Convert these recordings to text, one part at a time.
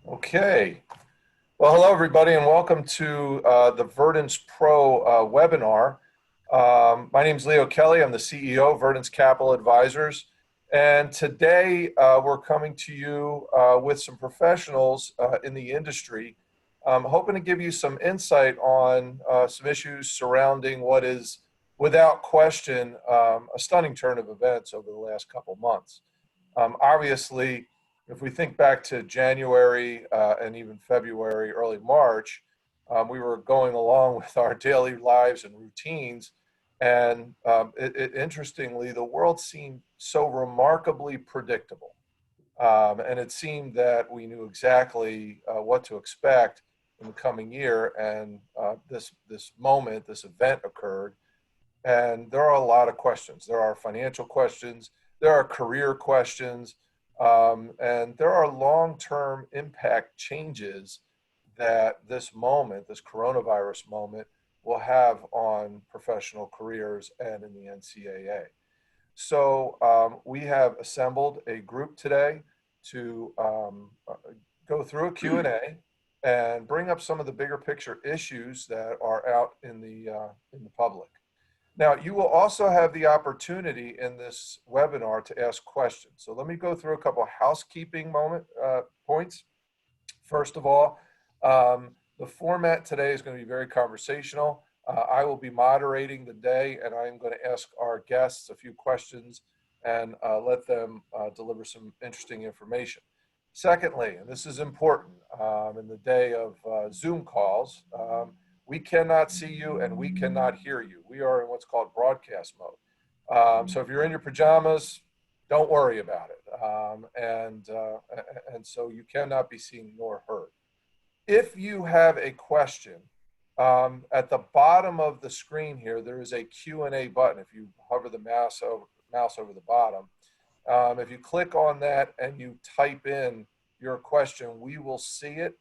Okay. Well, hello, everybody, and welcome to the Verdence Pro webinar. My name is Lea Kelly. I'm the CEO of Verdence Capital Advisors. And today we're coming to you with some professionals in the industry. I'm hoping to give you some insight on some issues surrounding what is, without question, a stunning turn of events over the last couple months. Obviously, if we think back to January and even February, early March, we were going along with our daily lives and routines. And interestingly, the world seemed so remarkably predictable. And it seemed that we knew exactly what to expect in the coming year. And this moment, this event occurred. And there are a lot of questions. There are financial questions, there are career questions, and there are long-term impact changes that this moment, this coronavirus moment, will have on professional careers and in the NCAA. So we have assembled a group today to go through a Q&A and bring up some of the bigger picture issues that are out in the public. Now, you will also have the opportunity in this webinar to ask questions. So let me go through a couple of housekeeping points. First of all, the format today is going to be very conversational. I will be moderating the day, and I'm going to ask our guests a few questions and let them deliver some interesting information. Secondly, and this is important, in the day of Zoom calls, we cannot see you and we cannot hear you. We are in what's called broadcast mode. So if you're in your pajamas, don't worry about it. And so you cannot be seen nor heard. If you have a question, at the bottom of the screen here, there is a Q&A button. If you hover the mouse over the bottom, if you click on that and you type in your question, we will see it.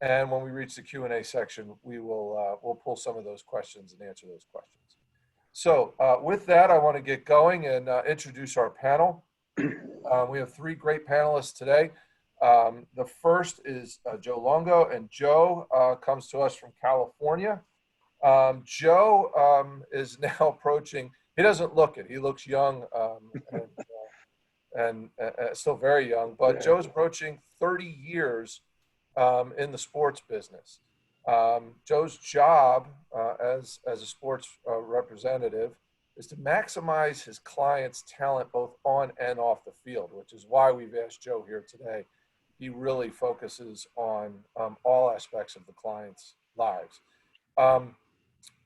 And when we reach the Q&A section, we'll pull some of those questions and answer those questions. So with that, I want to get going and introduce our panel. We have three great panelists today. The first is Joe Longo, and Joe comes to us from California. Joe is now approaching, he doesn't look it, he looks young and still very young, but Joe's approaching 30 years in the sports business. Joe's job as a sports representative is to maximize his clients' talent both on and off the field, which is why we've asked Joe here today. He really focuses on all aspects of the clients' lives.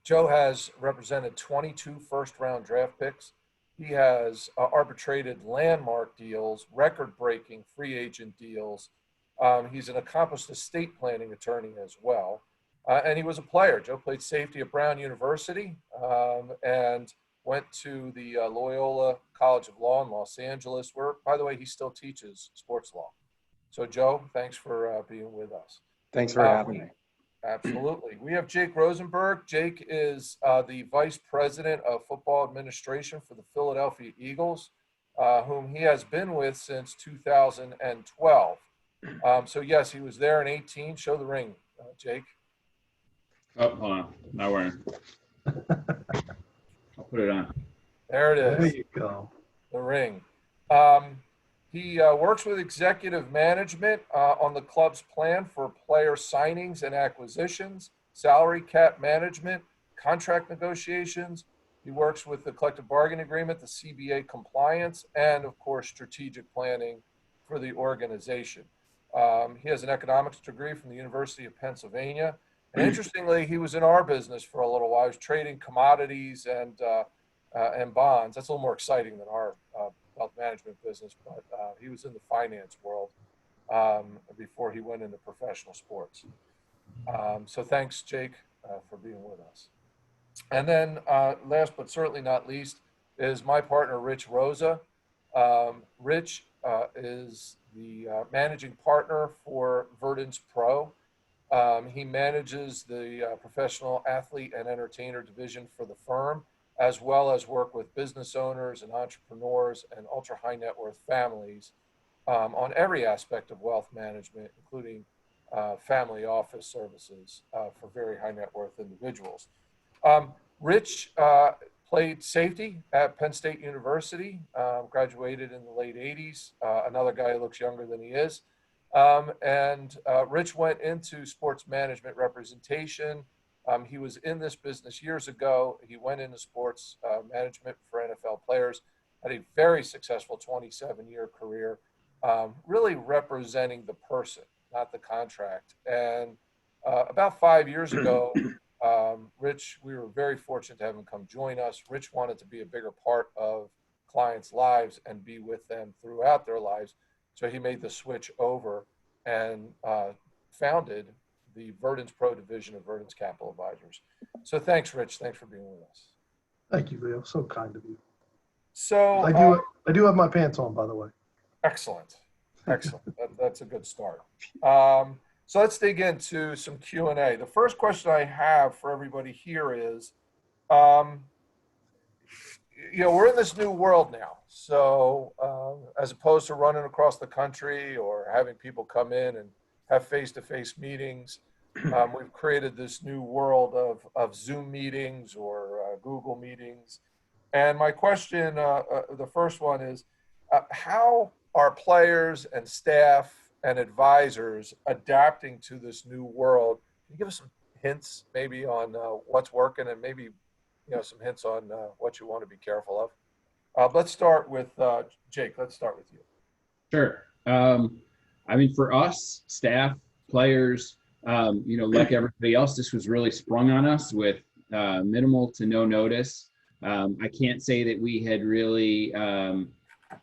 Joe has represented 22 first-round draft picks. He has arbitrated landmark deals, record-breaking free agent deals. He's an accomplished estate planning attorney as well. And he was a player. Joe played safety at Brown University and went to the Loyola College of Law in Los Angeles, where, by the way, he still teaches sports law. So, Joe, thanks for being with us. Thanks for having me. Absolutely. We have Jake Rosenberg. Jake is the Vice President of Football Administration for the Philadelphia Eagles, whom he has been with since 2012. So yes, he was there in 18. Show the ring, Jake. Oh, hold on. Not wearing. I'll put it on. There it is. There you go. The ring. He works with executive management on the club's plan for player signings and acquisitions, salary cap management, contract negotiations. He works with the collective bargaining agreement, the CBA compliance, and of course, strategic planning for the organization. He has an economics degree from the University of Pennsylvania. And interestingly, he was in our business for a little while. He was trading commodities and bonds. That's a little more exciting than our wealth management business, but he was in the finance world before he went into professional sports. So thanks, Jake, for being with us. And then last but certainly not least is my partner, Rich Rosa. Rich is the managing partner for Verdence Pro. He manages the professional athlete and entertainer division for the firm, as well as work with business owners and entrepreneurs and ultra high net worth families on every aspect of wealth management, including family office services for very high net worth individuals. Um, Rich played safety at Penn State University, graduated in the late 80s. Another guy who looks younger than he is. And Rich went into sports management representation. He was in this business years ago. He went into sports management for NFL players, had a very successful 27-year career, really representing the person, not the contract. And about 5 years ago, Rich, we were very fortunate to have him come join us. Rich wanted to be a bigger part of clients' lives and be with them throughout their lives. So he made the switch over and founded the Verdence Pro division of Verdence Capital Advisors. So thanks, Rich. Thanks for being with us. Thank you, Leo. So kind of you. So I do have my pants on, by the way. excellent. Excellent. That's a good start. So let's dig into some Q&A. The first question I have for everybody here is, we're in this new world now. So as opposed to running across the country or having people come in and have face-to-face meetings, we've created this new world of Zoom meetings or Google meetings. And my question, the first one is, how are players and staff and advisors adapting to this new world? Can you give us some hints maybe on what's working and maybe some hints on what you want to be careful of? Let's start with Jake. Let's start with you. Sure. For us, staff, players, like everybody else, this was really sprung on us with minimal to no notice. I can't say that we had really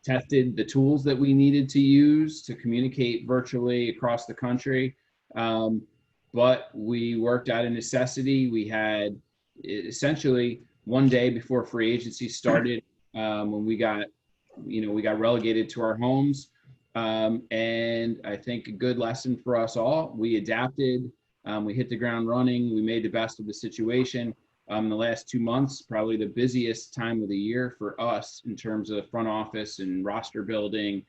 tested the tools that we needed to use to communicate virtually across the country. But we worked out of necessity. We had essentially one day before free agency started, when we got relegated to our homes. And I think a good lesson for us all, we adapted, we hit the ground running, we made the best of the situation. The last 2 months, probably the busiest time of the year for us in terms of front office and roster building.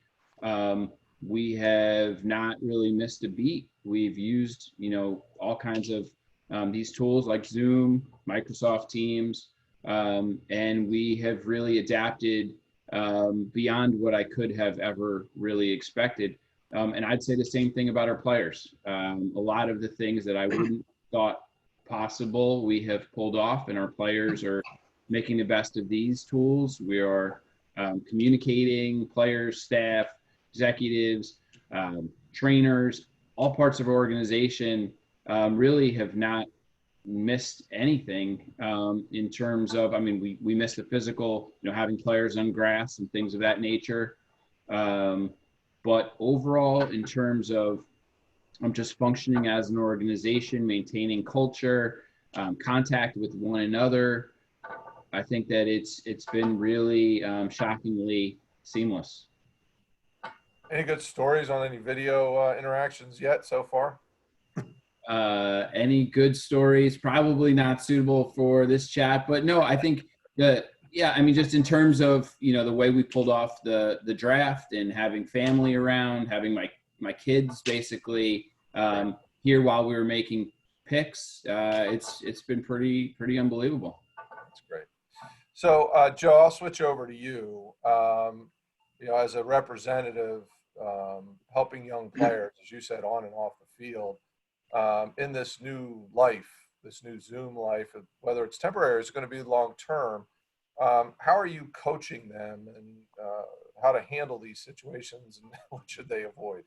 We have not really missed a beat. We've used, all kinds of these tools like Zoom, Microsoft Teams, and we have really adapted beyond what I could have ever really expected. And I'd say the same thing about our players. A lot of the things that I wouldn't thought possible, we have pulled off, and our players are making the best of these tools. We are communicating, players, staff, executives, trainers, all parts of our organization really have not missed anything in terms of, we missed the physical, having players on grass and things of that nature. But overall, in terms of just functioning as an organization, maintaining culture, contact with one another, I think that it's been really shockingly seamless. Any good stories on any video interactions yet so far? Any good stories? Probably not suitable for this chat, but no, I think just in terms of, the way we pulled off the draft and having family around, having my kids basically here while we were making picks, it's been pretty unbelievable. That's great. So Joe, I'll switch over to you. As a representative, helping young players, as you said, on and off the field, in this new life, this new Zoom life, whether it's temporary or it's going to be long term, how are you coaching them and how to handle these situations and what should they avoid?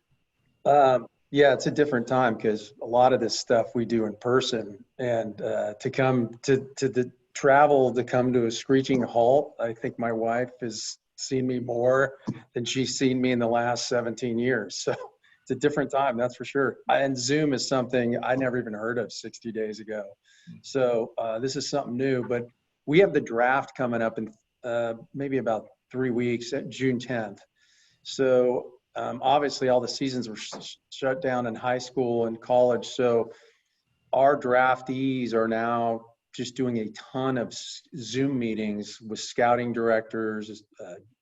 Yeah, it's a different time because a lot of this stuff we do in person, and to come to the travel to come to a screeching halt, I think my wife has seen me more than she's seen me in the last 17 years. So it's a different time, that's for sure. And Zoom is something I never even heard of 60 days ago. So this is something new, but we have the draft coming up in maybe about 3 weeks, at June 10th. So obviously all the seasons were shut down in high school and college. So our draftees are now just doing a ton of Zoom meetings with scouting directors,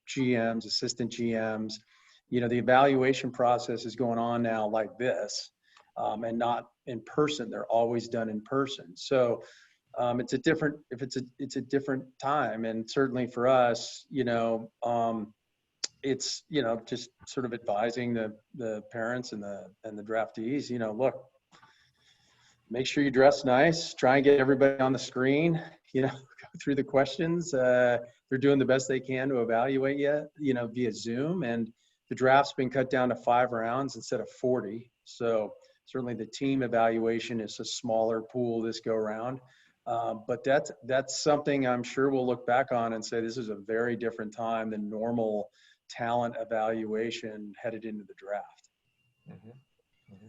GMs, assistant GMs. The evaluation process is going on now like this. and not in person. They're always done in person. So it's a different, it's a different time. And certainly for us, it's, just sort of advising the parents and the draftees, look, make sure you dress nice, try and get everybody on the screen, go through the questions. They're doing the best they can to evaluate you, via Zoom. And the draft's been cut down to 5 rounds instead of 40. So certainly the team evaluation is a smaller pool this go round. But that's something I'm sure we'll look back on and say this is a very different time than normal talent evaluation headed into the draft. Mm-hmm. Mm-hmm.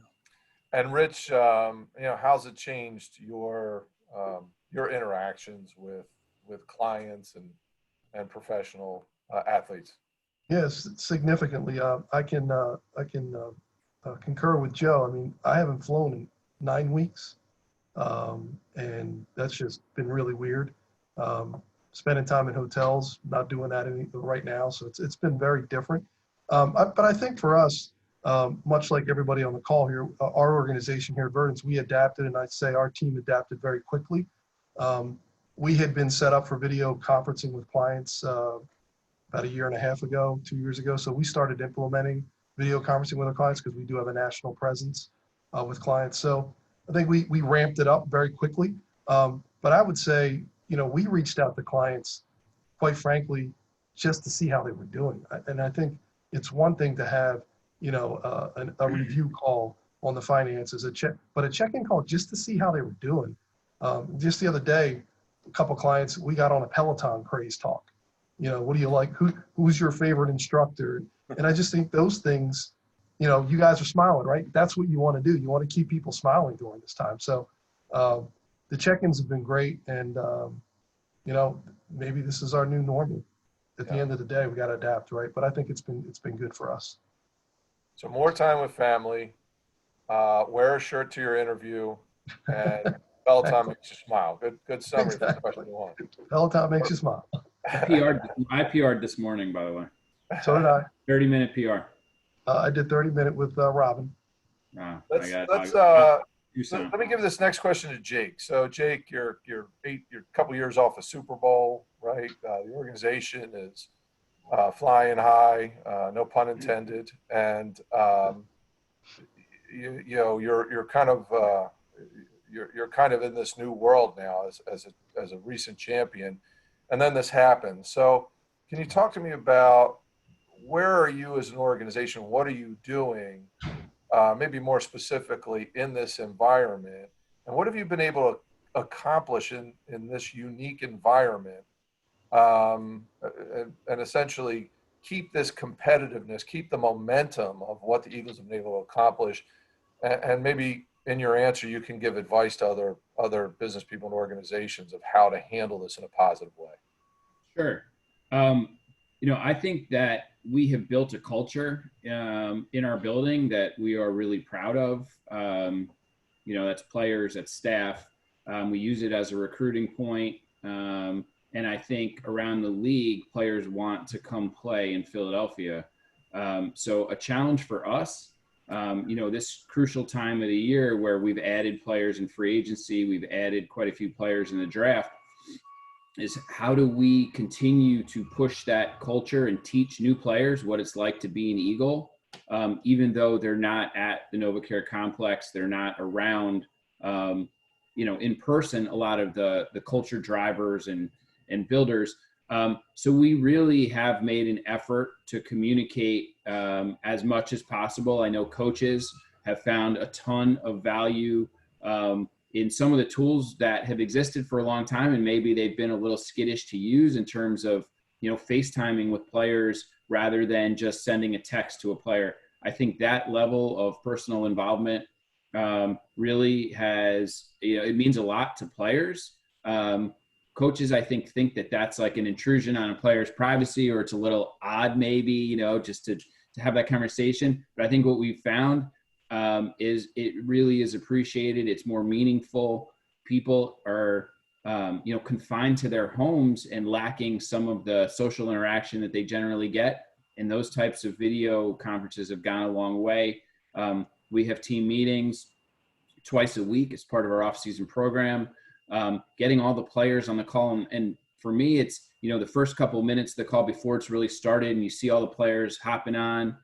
And Rich, how's it changed your interactions with clients and professional athletes? Yes, significantly. I can concur with Joe. I mean, I haven't flown in 9 weeks, and that's just been really weird. Spending time in hotels, not doing that right now, so it's been very different. But I think for us, much like everybody on the call here, our organization here at Verdence, we adapted, and I'd say our team adapted very quickly. We had been set up for video conferencing with clients about 1.5 years ago, 2 years ago. So we started implementing video conferencing with our clients because we do have a national presence with clients. So I think we ramped it up very quickly. But I would say, we reached out to clients, quite frankly, just to see how they were doing. And I think it's one thing to have, a review call on the finances, but a check-in call just to see how they were doing. Just the other day, a couple clients, we got on a Peloton craze talk. What do you like? Who's your favorite instructor? And I just think those things, you guys are smiling, right? That's what you want to do. You want to keep people smiling during this time. So the check-ins have been great. And, maybe this is our new normal. At the end of the day, we got to adapt, right? But I think it's been good for us. So more time with family, wear a shirt to your interview, and Peloton makes you smile. Good summary for question one. Peloton makes you smile. I PR'd this morning, by the way. So did I. 30-minute PR. I did 30-minute with Robin. Let me give this next question to Jake. So Jake, you're a couple years off a Super Bowl, right? The organization is flying high, no pun intended, and you're kind of in this new world now as a recent champion, and then this happens. So can you talk to me about where are you as an organization? What are you doing? Maybe more specifically in this environment, and what have you been able to accomplish in this unique environment, and essentially keep this competitiveness, keep the momentum of what the Eagles have been able to accomplish, and maybe in your answer you can give advice to other business people and organizations of how to handle this in a positive way. Sure. I think that we have built a culture in our building that we are really proud of. That's players, that's staff. We use it as a recruiting point. And I think around the league, players want to come play in Philadelphia. So a challenge for us, this crucial time of the year where we've added players in free agency, we've added quite a few players in the draft, is how do we continue to push that culture and teach new players what it's like to be an Eagle, even though they're not at the NovaCare complex, they're not around, in person, a lot of the culture drivers and builders. So we really have made an effort to communicate as much as possible. I know coaches have found a ton of value in some of the tools that have existed for a long time, and maybe they've been a little skittish to use in terms of, FaceTiming with players rather than just sending a text to a player. I think that level of personal involvement really has, it means a lot to players. Coaches, I think that that's like an intrusion on a player's privacy, or it's a little odd maybe, just to have that conversation. But I think what we've found is it really is appreciated. It's more meaningful. People are, confined to their homes and lacking some of the social interaction that they generally get. And those types of video conferences have gone a long way. We have team meetings twice a week as part of our off-season program, getting all the players on the call. And for me, it's, the first couple of minutes of the call before it's really started, and you see all the players hopping on,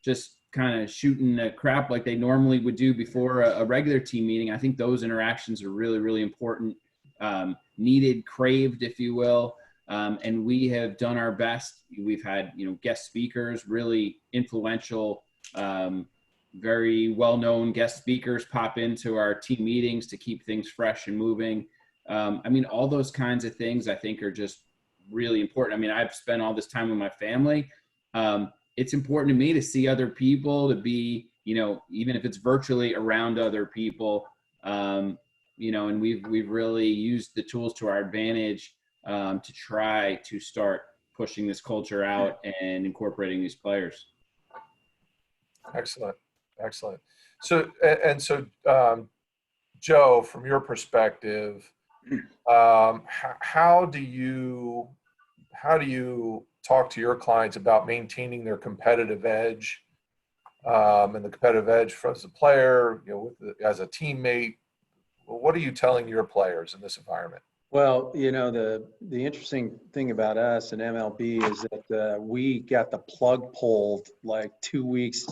just kind of shooting the crap like they normally would do before a regular team meeting. I think those interactions are really, really important, needed, craved, if you will. And we have done our best. We've had, guest speakers, really influential, very well-known guest speakers pop into our team meetings to keep things fresh and moving. All those kinds of things I think are just really important. I've spent all this time with my family. It's important to me to see other people, to be, even if it's virtually around other people, and we've really used the tools to our advantage to try to start pushing this culture out and incorporating these players. Excellent. So, Joe, from your perspective, how do you talk to your clients about maintaining their competitive edge, and the competitive edge as a player, as a teammate? What are you telling your players in this environment? Well, the interesting thing about us and MLB is that we got the plug pulled like 2 weeks,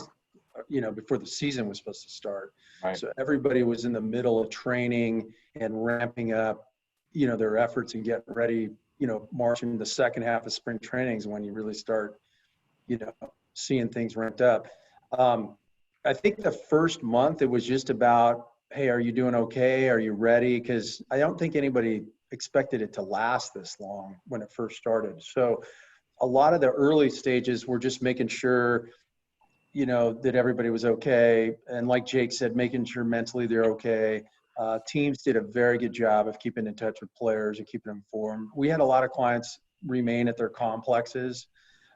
before the season was supposed to start. Right. So everybody was in the middle of training and ramping up, their efforts and getting ready, marching the second half of spring trainings when you really start, seeing things ramped up. I think the first month it was just about, hey, are you doing okay? Are you ready? Because I don't think anybody expected it to last this long when it first started. So a lot of the early stages were just making sure, that everybody was okay. And like Jake said, making sure mentally they're okay. Teams did a very good job of keeping in touch with players and keeping them informed. We had a lot of clients remain at their complexes,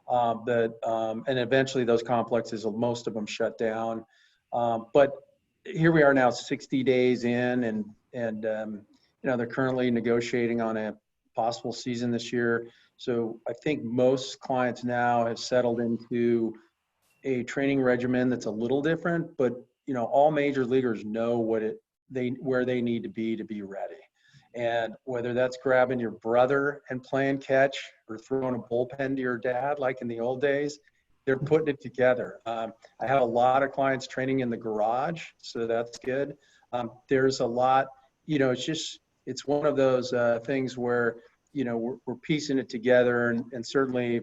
and eventually those complexes, most of them shut down. But here we are now 60 days in, and they're currently negotiating on a possible season this year. So I think most clients now have settled into a training regimen that's a little different, but all major leaguers know where they need to be ready. And whether that's grabbing your brother and playing catch or throwing a bullpen to your dad, like in the old days, they're putting it together. I have a lot of clients training in the garage, so that's good. There's a lot, it's one of those things where, we're piecing it together, and certainly,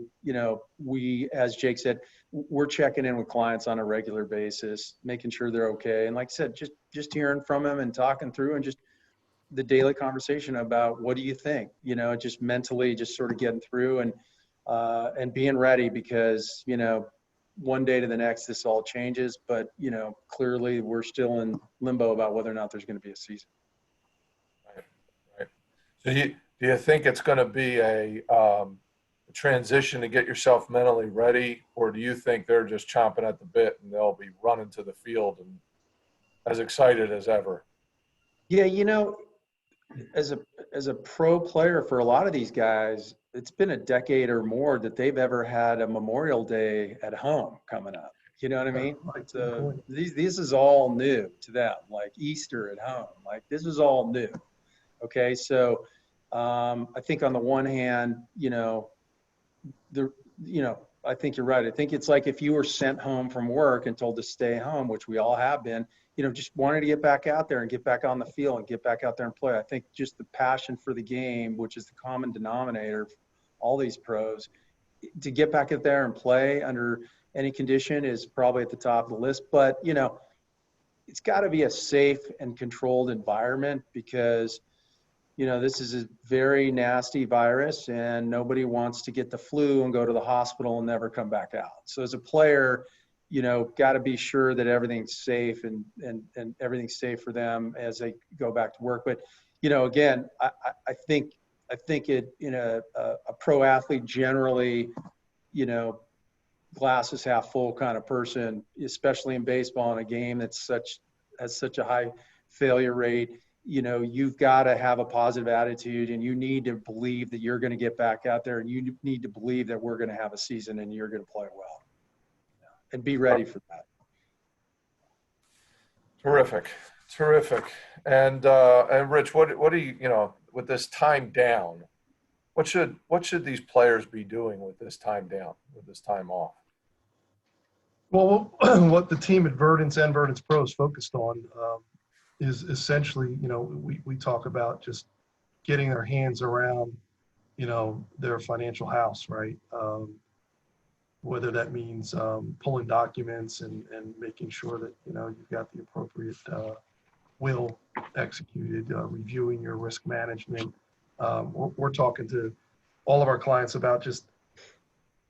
we, as Jake said, we're checking in with clients on a regular basis, making sure they're okay. And like I said, just hearing from them and talking through, and just the daily conversation about what do you think, just mentally, just sort of getting through and being ready, because, one day to the next, this all changes, but, clearly we're still in limbo about whether or not there's going to be a season. Right. So do you think it's going to be a transition to get yourself mentally ready, or do you think they're just chomping at the bit and they'll be running to the field and as excited as ever? Yeah, as a pro player, for a lot of these guys, it's been a decade or more that they've ever had a Memorial Day at home coming up. You know what I mean? So this is all new to them, like Easter at home. Like, this is all new. Okay, so I think on the one hand, I think you're right. I think it's like if you were sent home from work and told to stay home, which we all have been, just wanting to get back out there and get back on the field and get back out there and play. I think just the passion for the game, which is the common denominator of all these pros, to get back out there and play under any condition is probably at the top of the list. But, it's got to be a safe and controlled environment, because this is a very nasty virus, and nobody wants to get the flu and go to the hospital and never come back out. So as a player, got to be sure that everything's safe and everything's safe for them as they go back to work. But, again, I think it, a pro athlete generally, glass is half full kind of person, especially in baseball, in a game that's has such a high failure rate. You've got to have a positive attitude, and you need to believe that you're going to get back out there, and you need to believe that we're going to have a season and you're going to play well, and be ready for that. Terrific, terrific. And Rich, what do you, with this time down, what should these players be doing with this time down, with this time off? Well, what the team at Verdence and Verdence Pro is focused on is essentially, we talk about just getting their hands around, their financial house, right? Whether that means pulling documents and making sure that, you've got the appropriate will executed, reviewing your risk management. We're talking to all of our clients about just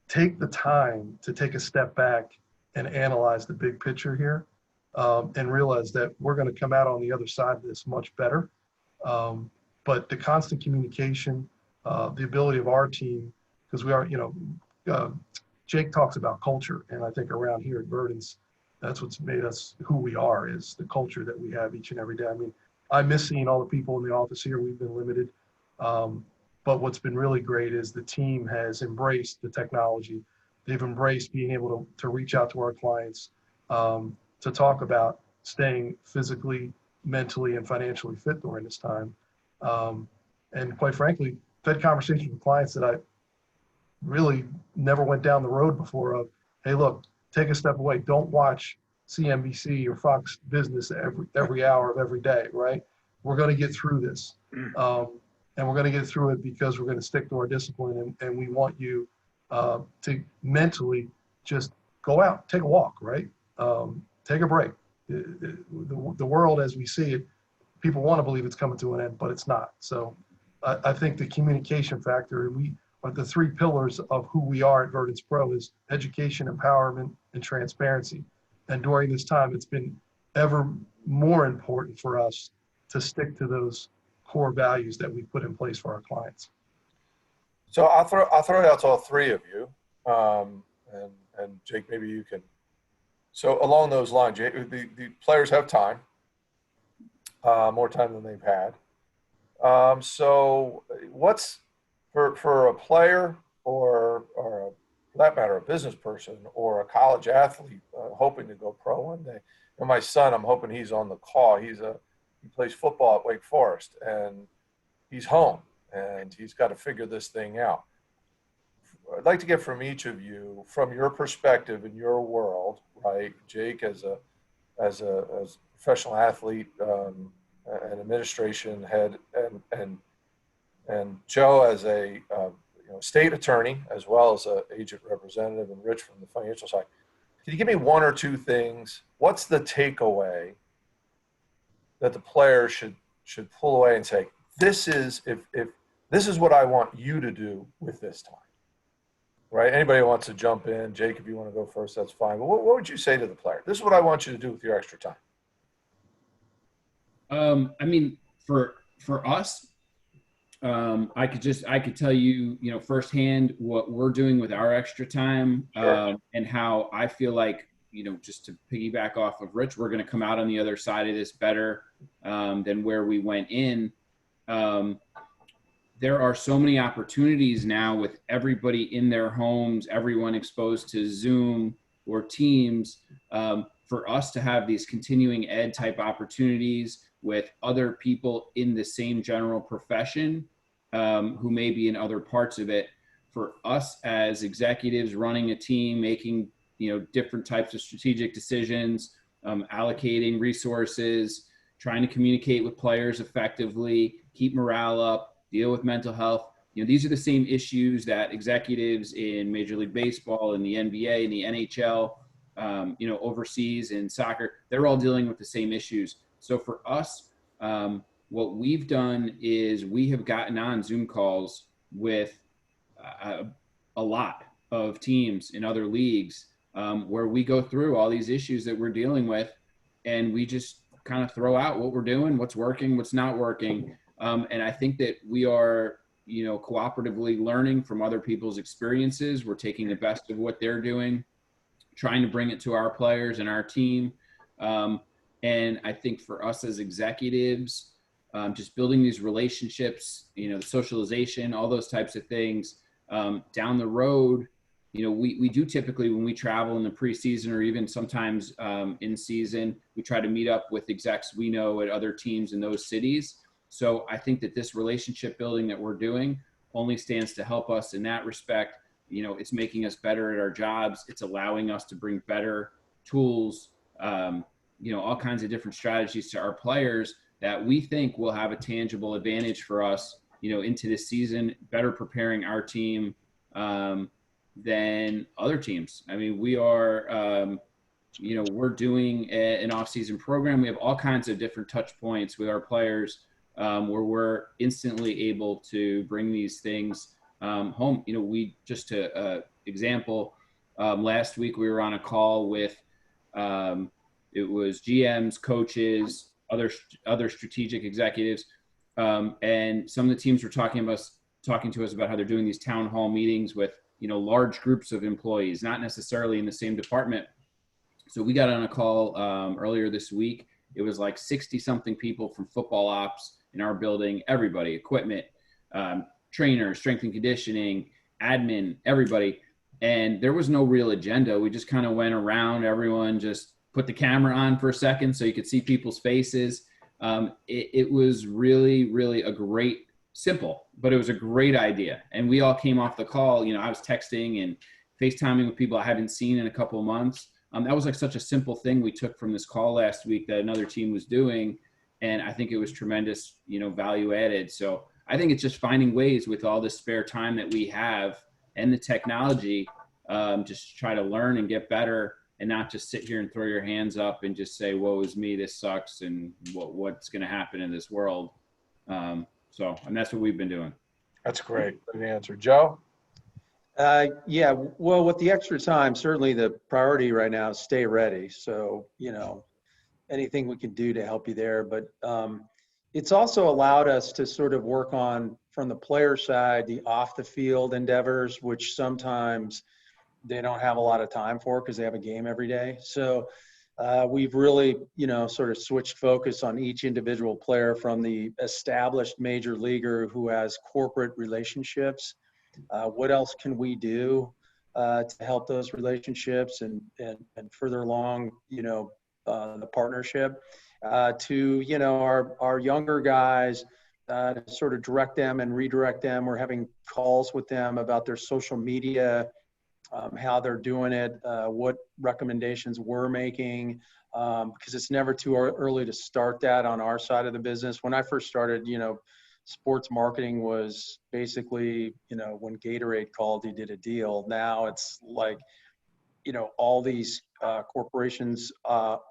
take the time to take a step back and analyze the big picture here, and realize that we're going to come out on the other side of this much better. But the constant communication, the ability of our team, because we are, Jake talks about culture, and I think around here at Verdence, that's what's made us who we are, is the culture that we have each and every day. I mean, I miss seeing all the people in the office here. We've been limited. But what's been really great is the team has embraced the technology. They've embraced being able to reach out to our clients, to talk about staying physically, mentally, and financially fit during this time. And quite frankly, I've had conversations with clients that I really never went down the road before of, hey, look, take a step away. Don't watch CNBC or Fox Business every hour of every day, right? We're going to get through this. And we're going to get through it because we're going to stick to our discipline, and we want you to mentally just go out, take a walk, right? Take a break. The world as we see it, people want to believe it's coming to an end, but it's not. So I think the communication factor, the three pillars of who we are at Verdence Pro is education, empowerment, and transparency. And during this time, it's been ever more important for us to stick to those core values that we put in place for our clients. So I'll throw it out to all three of you, and Jake, maybe you can. So along those lines, Jake, the players have time, more time than they've had. So what's for a player or for that matter, a business person or a college athlete hoping to go pro one day? And my son, I'm hoping he's on the call. He plays football at Wake Forest, and he's home, and he's got to figure this thing out. I'd like to get from each of you, from your perspective in your world, right? Jake as a professional athlete, and administration head, and Joe as a state attorney as well as an agent representative, and Rich from the financial side. Can you give me one or two things? What's the takeaway that the player should pull away and say, this is if this is what I want you to do with this time, right? Anybody who wants to jump in, Jake, if you want to go first, that's fine. But what would you say to the player? This is what I want you to do with your extra time. I mean, for us, I could tell you, firsthand what we're doing with our extra time, Sure. And how I feel like, just to piggyback off of Rich, we're going to come out on the other side of this better than where we went in. There are so many opportunities now with everybody in their homes, everyone exposed to Zoom or Teams, for us to have these continuing ed type opportunities with other people in the same general profession, who may be in other parts of it. For us as executives running a team, making different types of strategic decisions, allocating resources, trying to communicate with players effectively, keep morale up, deal with mental health. These are the same issues that executives in Major League Baseball and the NBA and the NHL, overseas in soccer, they're all dealing with the same issues. So for us, what we've done is we have gotten on Zoom calls with a lot of teams in other leagues, where we go through all these issues that we're dealing with, and we just kind of throw out what we're doing, what's working, what's not working. And I think that we are, cooperatively learning from other people's experiences. We're taking the best of what they're doing, trying to bring it to our players and our team. And I think for us as executives, just building these relationships, the socialization, all those types of things, down the road, we do typically, when we travel in the preseason or even sometimes in season, we try to meet up with execs we know at other teams in those cities. So I think that this relationship building that we're doing only stands to help us in that respect. It's making us better at our jobs. It's allowing us to bring better tools, all kinds of different strategies to our players that we think will have a tangible advantage for us, into this season, better preparing our team than other teams. I mean, we are, we're doing an off-season program. We have all kinds of different touch points with our players where we're instantly able to bring these things home. We just to example, last week we were on a call with it was GMs, coaches, other strategic executives, and some of the teams were talking to us about how they're doing these town hall meetings with large groups of employees, not necessarily in the same department. So we got on a call earlier this week. It was like 60 something people from football ops in our building, everybody, equipment, trainers, strength and conditioning, admin, everybody. And there was no real agenda. We just kind of went around, everyone just put the camera on for a second so you could see people's faces. It was really, really simple, but it was a great idea. And we all came off the call. I was texting and FaceTiming with people I haven't seen in a couple of months. That was like such a simple thing we took from this call last week that another team was doing. And I think it was tremendous, value added. So I think it's just finding ways with all this spare time that we have and the technology, just try to learn and get better and not just sit here and throw your hands up and just say, woe is me, this sucks, and what's going to happen in this world. And that's what we've been doing. That's great. Good answer. Joe? Yeah, well, with the extra time, certainly the priority right now is stay ready. So, anything we can do to help you there. But it's also allowed us to sort of work on, from the player side, the off the field endeavors, which sometimes they don't have a lot of time for because they have a game every day. So we've really, sort of switched focus on each individual player, from the established major leaguer who has corporate relationships. What else can we do to help those relationships and further along, the partnership, to, our younger guys, to sort of direct them and redirect them. We're having calls with them about their social media, how they're doing it, what recommendations we're making, because it's never too early to start that on our side of the business. When I first started, sports marketing was basically, when Gatorade called, he did a deal. Now it's like, all these corporations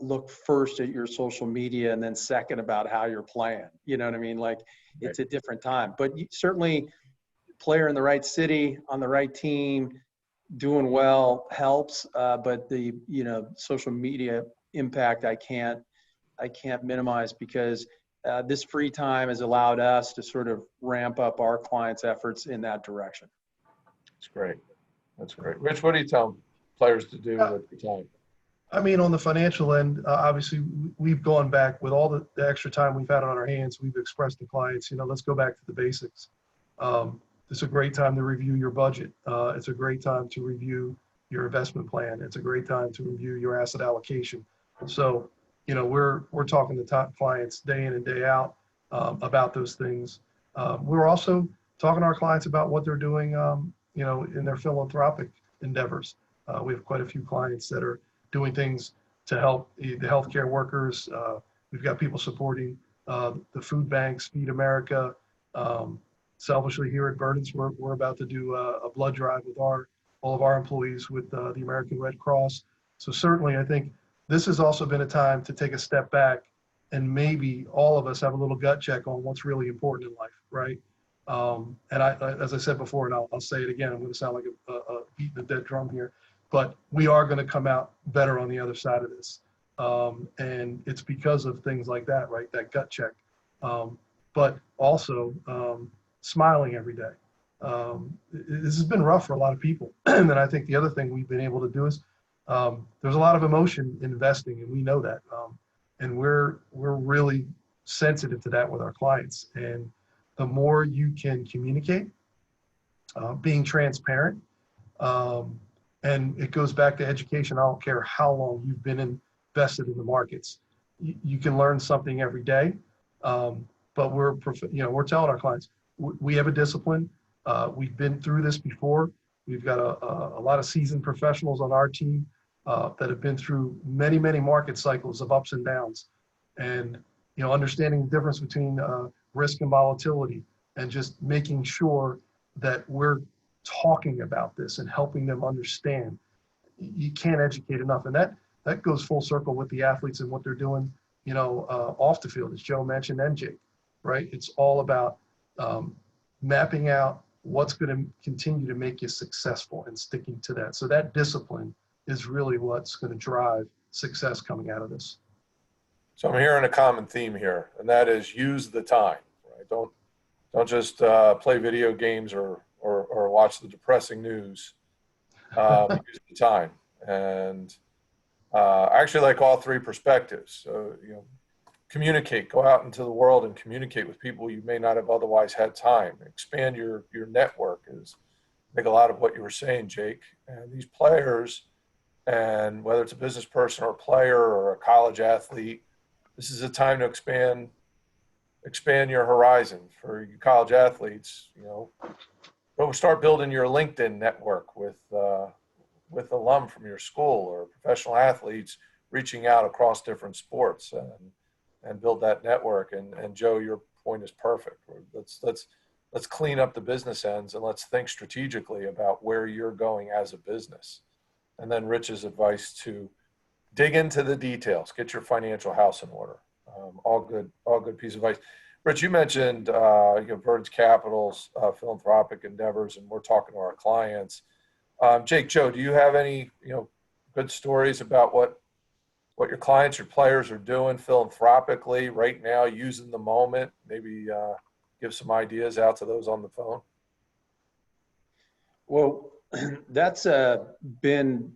look first at your social media and then second about how you're playing. You know what I mean? Like, it's a different time. But certainly, player in the right city, on the right team, doing well helps. But the social media impact I can't minimize, because this free time has allowed us to sort of ramp up our clients' efforts in that direction. That's great. That's great. Rich, what do you tell players to do with the time? I mean, on the financial end, obviously, we've gone back with all the extra time we've had on our hands. We've expressed to clients, let's go back to the basics. It's a great time to review your budget. It's a great time to review your investment plan. It's a great time to review your asset allocation. So, we're talking to top clients day in and day out about those things. We're also talking to our clients about what they're doing, in their philanthropic endeavors. We have quite a few clients that are doing things to help the healthcare workers. We've got people supporting the food banks, Feed America. Selfishly, here at Verdence, we're about to do a blood drive with all of our employees with the American Red Cross. So certainly, I think this has also been a time to take a step back and maybe all of us have a little gut check on what's really important in life, right? And as I said before, and I'll say it again, I'm going to sound like a beating a dead drum here, but we are going to come out better on the other side of this. And it's because of things like that, right? That gut check. But also smiling every day. This has been rough for a lot of people. And then I think the other thing we've been able to do is there's a lot of emotion in investing, and we know that. And we're really sensitive to that with our clients. And the more you can communicate, being transparent, And it goes back to education. I don't care how long you've been invested in the markets. You can learn something every day. But we're telling our clients, we have a discipline. We've been through this before. We've got a lot of seasoned professionals on our team that have been through many, many market cycles of ups and downs. And, understanding the difference between risk and volatility, and just making sure that we're talking about this and helping them understand. You can't educate enough. And that goes full circle with the athletes and what they're doing, off the field, as Joe mentioned, and Jake, right? It's all about mapping out what's going to continue to make you successful and sticking to that. So that discipline is really what's going to drive success coming out of this. So I'm hearing a common theme here, and that is use the time. Right? Don't just play video games or watch the depressing news. Use the time, and I actually like all three perspectives. So communicate, go out into the world and communicate with people you may not have otherwise had time. Expand your network is, I think, a lot of what you were saying, Jake. And these players, and whether it's a business person or a player or a college athlete, this is a time to expand your horizon. For you college athletes, go start building your LinkedIn network with alum from your school, or professional athletes reaching out across different sports, and build that network. And Joe, your point is perfect. Let's clean up the business ends, and let's think strategically about where you're going as a business. And then Rich's advice to dig into the details, get your financial house in order. All good piece of advice. Rich, you mentioned Verdence Capital's philanthropic endeavors, and we're talking to our clients. Jake, Joe, do you have any good stories about what your clients, your players are doing philanthropically right now, using the moment? Maybe give some ideas out to those on the phone. Well, that's been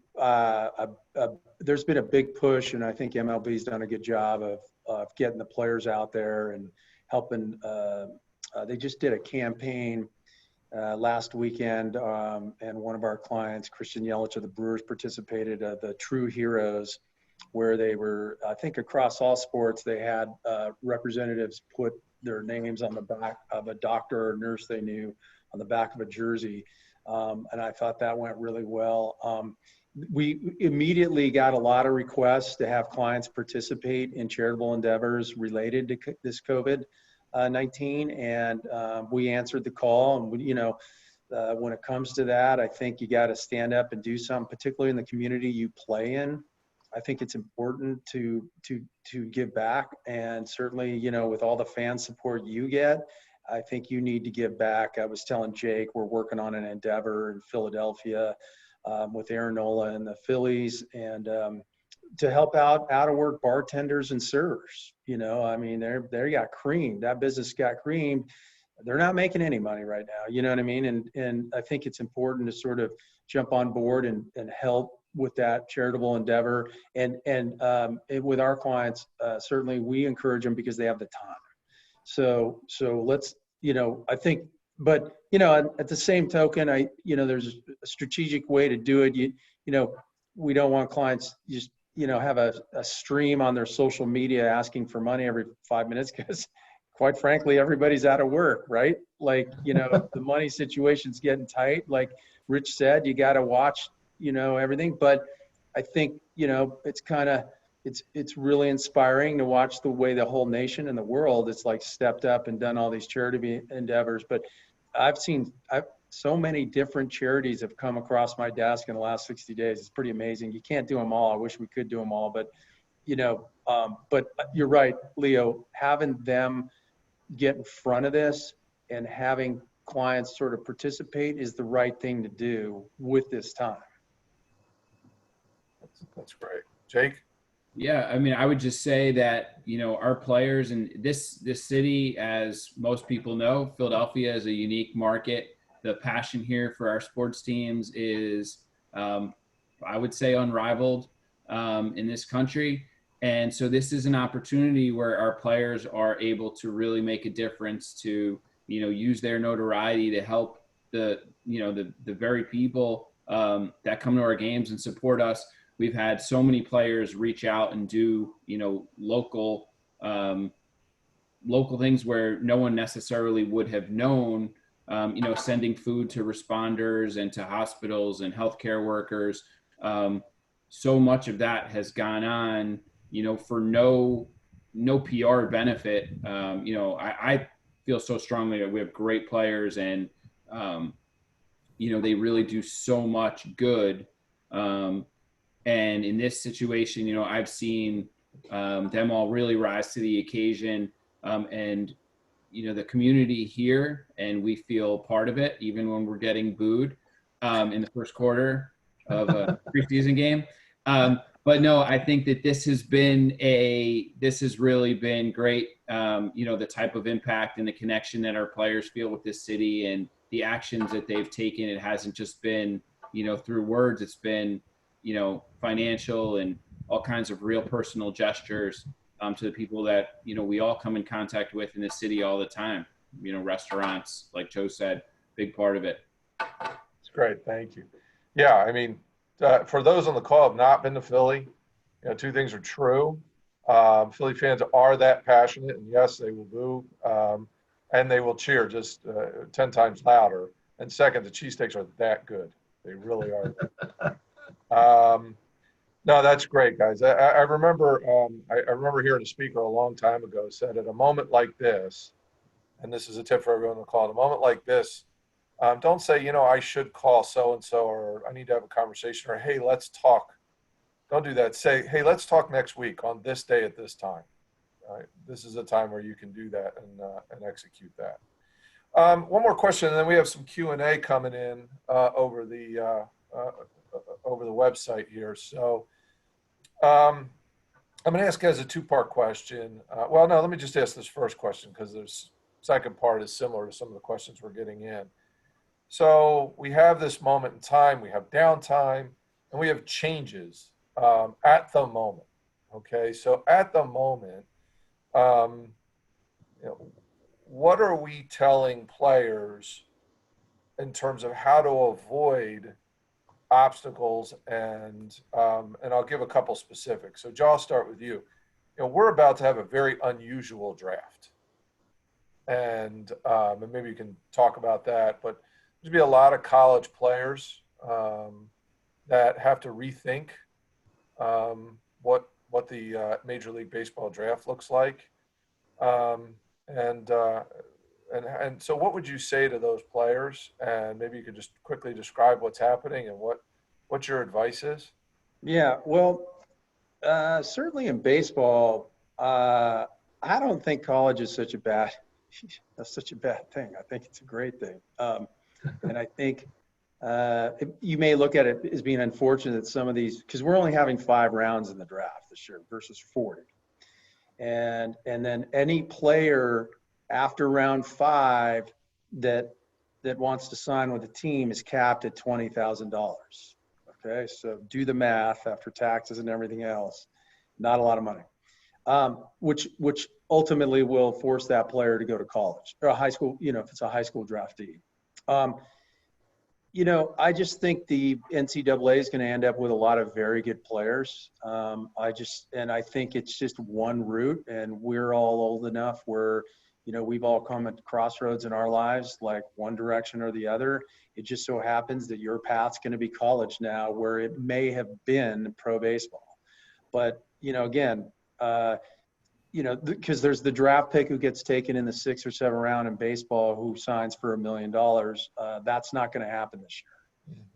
there's been a big push, and I think MLB's done a good job of getting the players out there and helping. They just did a campaign last weekend, and one of our clients, Christian Yelich of the Brewers, participated, the True Heroes, where they were, I think across all sports, they had representatives put their names on the back of a doctor or nurse they knew on the back of a jersey. And I thought that went really well. We immediately got a lot of requests to have clients participate in charitable endeavors related to this COVID-19, and we answered the call. And when it comes to that, I think you got to stand up and do something, particularly in the community you play in. I think it's important to give back, and certainly, with all the fan support you get, I think you need to give back. I was telling Jake, we're working on an endeavor in Philadelphia with Aaron Nola and the Phillies, and to help out of work bartenders and servers. They got creamed. That business got creamed. They're not making any money right now. You know what I mean? And I think it's important to sort of jump on board and help with that charitable endeavor. And with our clients, certainly we encourage them because they have the time. So let's, I think, but, at the same token, there's a strategic way to do it. We don't want clients just, have a stream on their social media asking for money every 5 minutes, because quite frankly, everybody's out of work, right? Like, the money situation's getting tight. Like Rich said, you got to watch, everything. But I think, it's really inspiring to watch the way the whole nation and the world is like stepped up and done all these charity endeavors. But I've so many different charities have come across my desk in the last 60 days. It's pretty amazing. You can't do them all. I wish we could do them all, but but you're right, Leo, having them get in front of this and having clients sort of participate is the right thing to do with this time. That's great. Jake? Yeah, I would just say that, our players in this city, as most people know, Philadelphia is a unique market. The passion here for our sports teams is, I would say, unrivaled in this country. And so this is an opportunity where our players are able to really make a difference, to, use their notoriety to help the very people that come to our games and support us. We've had so many players reach out and do, local things where no one necessarily would have known, sending food to responders and to hospitals and healthcare workers. So much of that has gone on, for no PR benefit. I feel so strongly that we have great players, and they really do so much good. And in this situation, I've seen them all really rise to the occasion, and the community here, and we feel part of it, even when we're getting booed in the first quarter of a preseason game. But no, I think that this has really been great. The type of impact and the connection that our players feel with this city and the actions that they've taken. It hasn't just been, through words. It's been, financial and all kinds of real personal gestures to the people that, we all come in contact with in the city all the time. Restaurants, like Joe said, big part of it. It's great. Thank you. Yeah. I mean, for those on the call who have not been to Philly, two things are true. Philly fans are that passionate, and yes, they will boo, and they will cheer just 10 times louder. And second, the cheesesteaks are that good. They really are. No, that's great, guys. I remember I remember hearing a speaker a long time ago said, at a moment like this, and this is a tip for everyone on the call, at a moment like this, don't say, I should call so-and-so, or I need to have a conversation, or, hey, let's talk. Don't do that. Say, hey, let's talk next week on this day at this time. All right? This is a time where you can do that and execute that. One more question, and then we have some Q&A coming in over the website here. So I'm going to ask you guys a two-part question. Well, no, let me just ask this first question, because this second part is similar to some of the questions we're getting in. So we have this moment in time, we have downtime, and we have changes at the moment. Okay, so at the moment, what are we telling players in terms of how to avoid obstacles? And I'll give a couple specifics. So Joe, I'll start with you. We're about to have a very unusual draft, and maybe you can talk about that. But there's be a lot of college players that have to rethink what the Major League Baseball draft looks like. And so what would you say to those players? And maybe you could just quickly describe what's happening and what your advice is. Yeah, well, certainly in baseball, I don't think college is such a bad thing. I think it's a great thing. And I think you may look at it as being unfortunate that some of these, because we're only having 5 rounds in the draft this year versus 40. And then any player after round 5 that wants to sign with a team is capped at $20,000. Okay, so do the math after taxes and everything else. Not a lot of money, which ultimately will force that player to go to college or a high school. If it's a high school draftee. I just think the NCAA is going to end up with a lot of very good players. I think it's just one route, and we're all old enough where, we've all come at crossroads in our lives, like one direction or the other. It just so happens that your path's going to be college now, where it may have been pro baseball. But, again, because there's the draft pick who gets taken in the 6th or 7th round in baseball who signs for $1 million. That's not going to happen this year.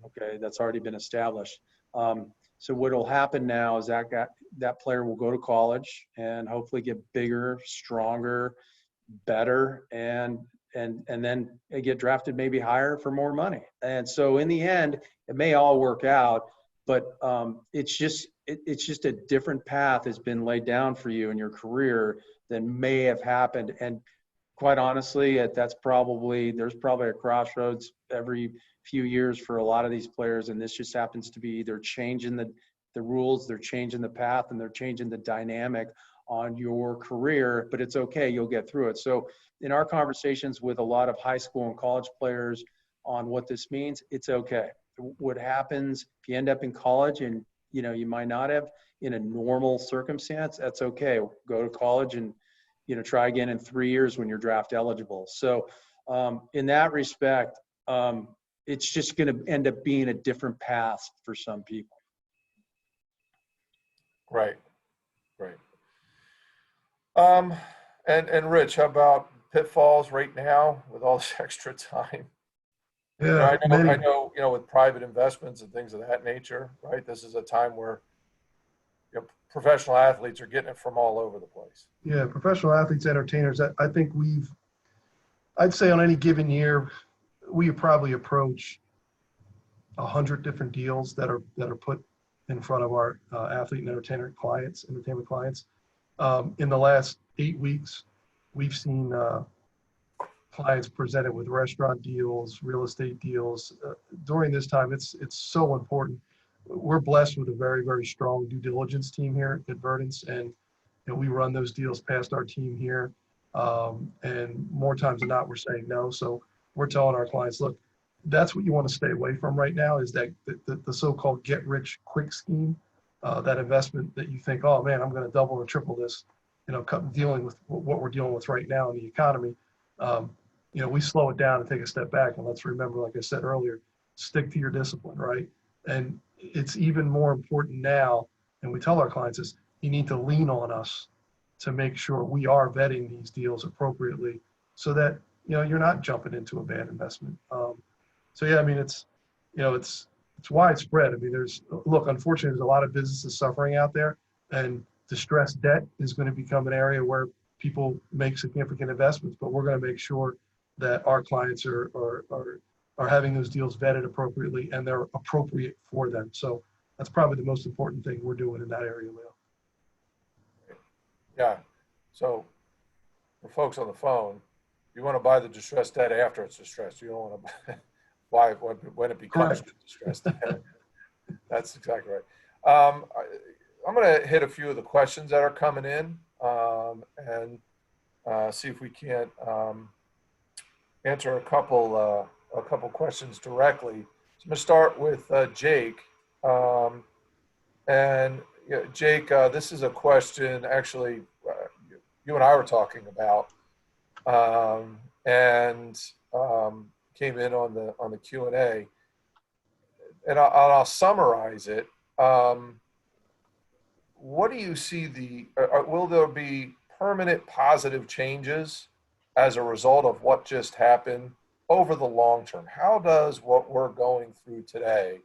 Okay, that's already been established. So what will happen now is that player will go to college and hopefully get bigger, stronger, better, and then get drafted maybe higher for more money. And so in the end, it may all work out, but it's just a different path has been laid down for you in your career than may have happened. And quite honestly, there's probably a crossroads every few years for a lot of these players. And this just happens to be they're changing the rules, they're changing the path, and they're changing the dynamic on your career, but it's okay. You'll get through it. So in our conversations with a lot of high school and college players on what this means, it's okay. what happens if you end up in college and, you know, you might not have in a normal circumstance, that's okay. Go to college and, you know, try again in 3 years when you're draft eligible. So in that respect, it's just going to end up being a different path for some people. Right. Right. And Rich, how about pitfalls right now with all this extra time? Yeah, I many. know, with private investments and things of that nature, right? This is a time where professional athletes are getting it from all over the place. Yeah, professional athletes, entertainers. I think I'd say on any given year, we probably approach 100 different deals that are put in front of our athlete and entertainment clients. In the last 8 weeks, we've seen clients presented with restaurant deals, real estate deals. During this time, it's so important. We're blessed with a very, very strong due diligence team here at Verdence, and we run those deals past our team here. And more times than not, we're saying no. So we're telling our clients, look, that's what you want to stay away from right now, is that the so-called get rich quick scheme, that investment that you think, oh man, I'm going to double or triple this, dealing with what we're dealing with right now in the economy. We slow it down and take a step back, and let's remember, like I said earlier, stick to your discipline, right? And it's even more important now, and we tell our clients this, you need to lean on us to make sure we are vetting these deals appropriately so that, you're not jumping into a bad investment. So yeah, I mean, it's widespread. I mean, unfortunately, there's a lot of businesses suffering out there, and distressed debt is going to become an area where people make significant investments, but we're going to make sure that our clients are having those deals vetted appropriately and they're appropriate for them. So that's probably the most important thing we're doing in that area, Leo. Yeah. So for folks on the phone, you want to buy the distressed debt after it's distressed. You don't want to buy it when it becomes distressed debt. That's exactly right. I'm going to hit a few of the questions that are coming in and see if we can't answer a couple questions directly. So I'm going to start with Jake. Jake, this is a question actually you and I were talking about, and came in on the Q&A, and I'll summarize it. What do you see will there be permanent positive changes as a result of what just happened over the long term? How does what we're going through today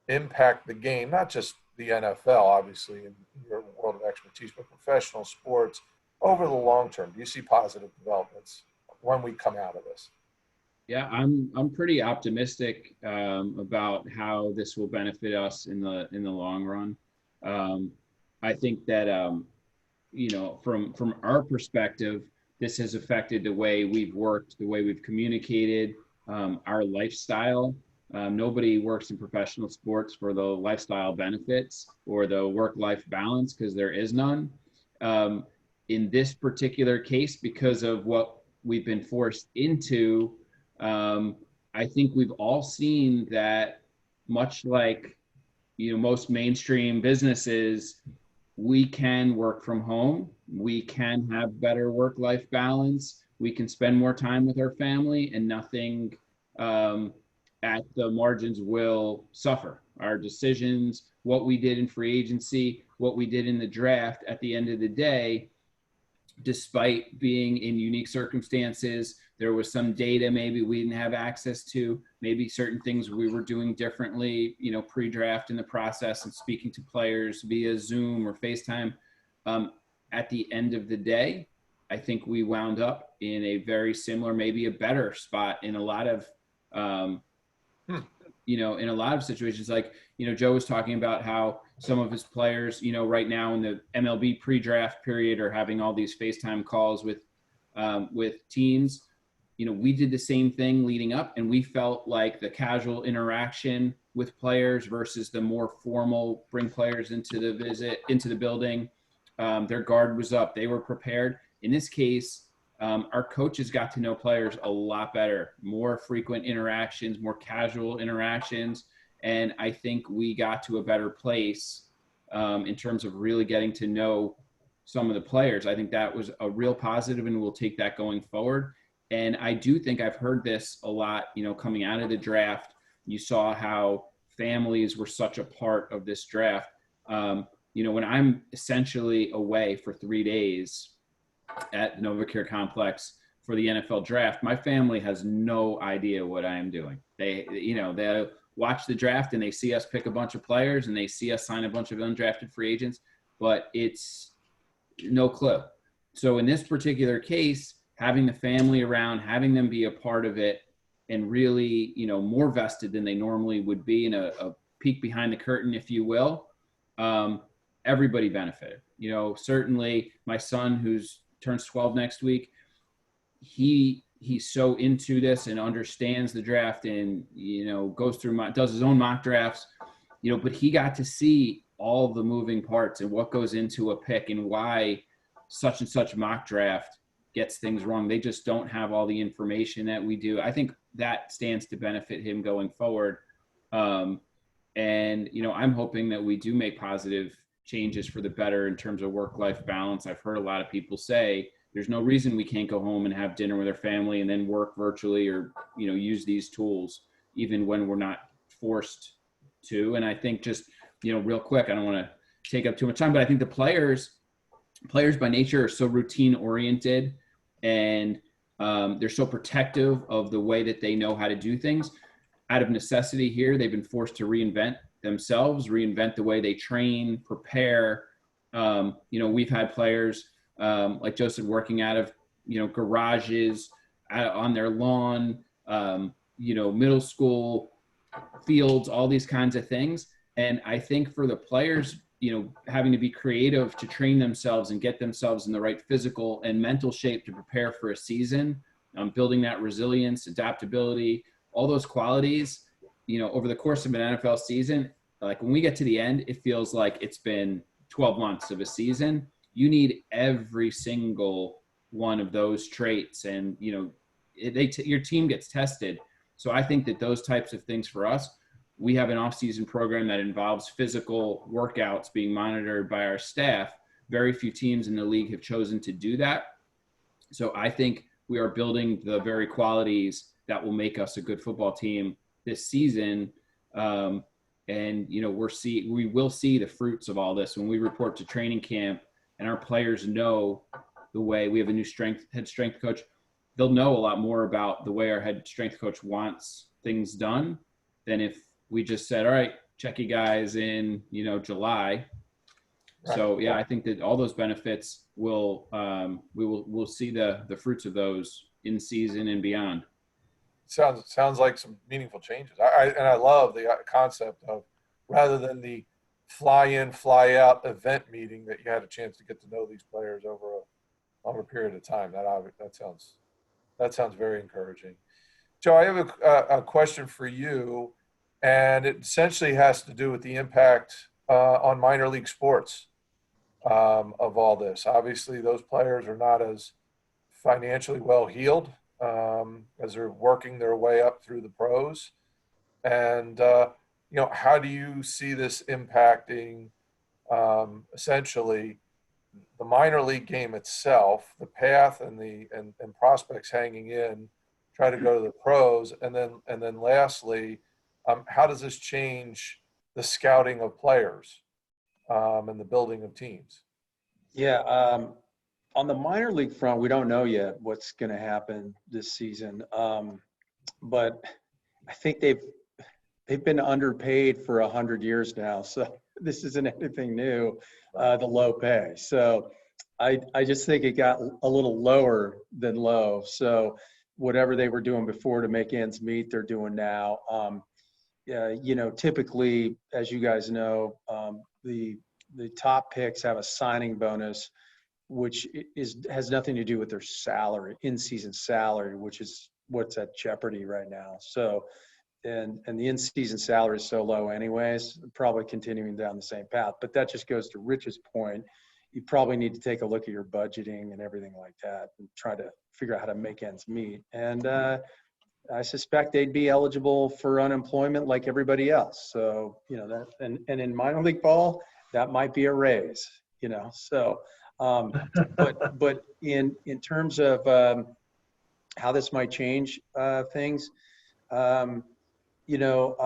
impact the game, not just the NFL, obviously, in your world of expertise, but professional sports over the long term? Do you see positive developments when we come out of this? Yeah, I'm pretty optimistic about how this will benefit us in the long run. I think that from our perspective, this has affected the way we've worked, the way we've communicated, our lifestyle. Nobody works in professional sports for the lifestyle benefits or the work-life balance, because there is none. In this particular case, because of what we've been forced into, I think we've all seen that, much like most mainstream businesses, we can work from home. We can have better work-life balance. We can spend more time with our family, and nothing at the margins will suffer. Our decisions, what we did in free agency, what we did in the draft, at the end of the day, despite being in unique circumstances, there was some data maybe we didn't have access to, maybe certain things we were doing differently, pre-draft in the process and speaking to players via Zoom or FaceTime. At the end of the day, I think we wound up in a very similar, maybe a better spot in a lot of, in a lot of situations. Like, Joe was talking about how some of his players, right now in the MLB pre-draft period, are having all these FaceTime calls with teams. We did the same thing leading up, and we felt like the casual interaction with players versus the more formal bring players into the building. Their guard was up. They were prepared. In this case, our coaches got to know players a lot better, more frequent interactions, more casual interactions. And I think we got to a better place in terms of really getting to know some of the players. I think that was a real positive, and we'll take that going forward. And I do think I've heard this a lot, coming out of the draft. You saw how families were such a part of this draft. When I'm essentially away for 3 days at the NovaCare complex for the NFL draft, my family has no idea what I am doing. They watch the draft and they see us pick a bunch of players and they see us sign a bunch of undrafted free agents, but it's no clue. So in this particular case, having the family around, having them be a part of it, and really, more vested than they normally would be in a peek behind the curtain, if you will, everybody benefited. Certainly my son, who's turns 12 next week, he's so into this and understands the draft, and goes through does his own mock drafts, but he got to see all the moving parts and what goes into a pick and why such and such mock draft gets things wrong. They just don't have all the information that we do. I think that stands to benefit him going forward. And I'm hoping that we do make positive changes for the better in terms of work-life balance. I've heard a lot of people say there's no reason we can't go home and have dinner with our family and then work virtually or, use these tools even when we're not forced to. And I think just, real quick, I don't want to take up too much time, but I think the players by nature are so routine oriented, and they're so protective of the way that they know how to do things. Out of necessity here, they've been forced to reinvent themselves, reinvent the way they train, prepare. We've had players like Joseph working out of, garages, on their lawn, middle school fields, all these kinds of things. And I think for the players, having to be creative to train themselves and get themselves in the right physical and mental shape to prepare for a season, building that resilience, adaptability, all those qualities, over the course of an NFL season, like when we get to the end, it feels like it's been 12 months of a season. You need every single one of those traits, and, your team gets tested. So I think that those types of things for us, we have an off-season program that involves physical workouts being monitored by our staff. Very few teams in the league have chosen to do that. So I think we are building the very qualities that will make us a good football team this season. And, we will see the fruits of all this when we report to training camp and our players know the way. We have a new head strength coach. They'll know a lot more about the way our head strength coach wants things done than if we just said, all right, check you guys in, July. Right. So yeah, I think that all those benefits we'll see the fruits of those in season and beyond. Sounds like some meaningful changes. I love the concept of, rather than the fly in, fly out event meeting, that you had a chance to get to know these players over a longer period of time. That sounds very encouraging. Joe, I have a question for you, and it essentially has to do with the impact on minor league sports of all this. Obviously, those players are not as financially well heeled as they're working their way up through the pros. And, how do you see this impacting essentially the minor league game itself, the path and prospects hanging in, try to go to the pros, and then lastly, how does this change the scouting of players and the building of teams? Yeah, on the minor league front, we don't know yet what's going to happen this season, but I think they've been underpaid for 100 years now, so this isn't anything new. The low pay, so I just think it got a little lower than low. So whatever they were doing before to make ends meet, they're doing now. Typically, as you guys know, the top picks have a signing bonus, which has nothing to do with their salary, in-season salary, which is what's at jeopardy right now. So, and the in-season salary is so low anyways, probably continuing down the same path. But that just goes to Rich's point. You probably need to take a look at your budgeting and everything like that and try to figure out how to make ends meet. And I suspect they'd be eligible for unemployment like everybody else. So, that, and in minor league ball, that might be a raise, so, but in terms of how this might change things, you know,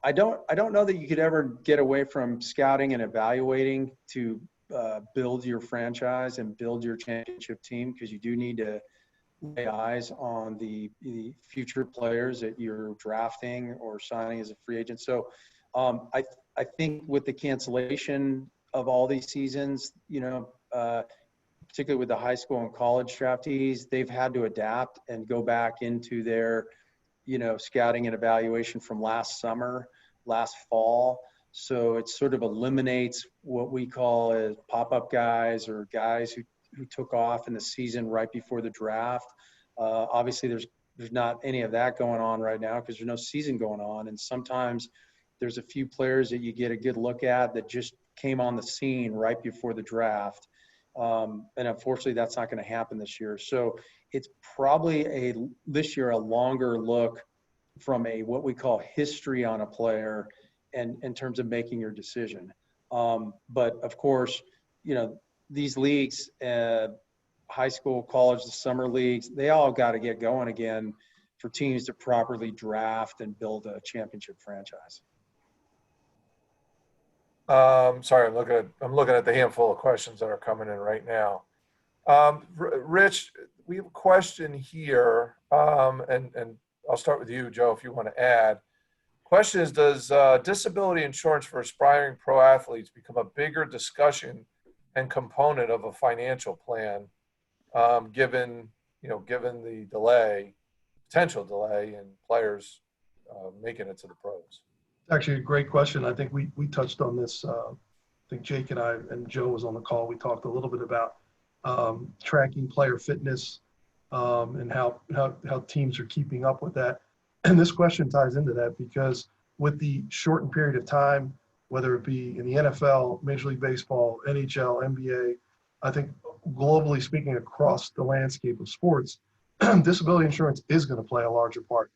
I don't know that you could ever get away from scouting and evaluating to build your franchise and build your championship team, because you do need to lay eyes on the future players that you're drafting or signing as a free agent. So I think with the cancellation of all these seasons, particularly with the high school and college draftees, they've had to adapt and go back into their scouting and evaluation from last summer, last fall. So it sort of eliminates what we call as pop-up guys or guys who took off in the season right before the draft. Obviously, there's not any of that going on right now because there's no season going on. And sometimes there's a few players that you get a good look at that just came on the scene right before the draft. And unfortunately, that's not going to happen this year. So it's probably this year a longer look from what we call history on a player and in terms of making your decision. But of course, these leagues, high school, college, the summer leagues, they all got to get going again for teams to properly draft and build a championship franchise. Sorry, I'm looking at the handful of questions that are coming in right now. Rich, we have a question here, and I'll start with you, Joe, if you want to add. Question is, does disability insurance for aspiring pro athletes become a bigger discussion and component of a financial plan, given the potential delay in players making it to the pros? Actually, a great question. I think we touched on this. I think Jake and I and Joe was on the call. We talked a little bit about tracking player fitness and how teams are keeping up with that. And this question ties into that because with the shortened period of time, whether it be in the NFL, Major League Baseball, NHL, NBA, I think globally speaking across the landscape of sports, disability insurance is going to play a larger part.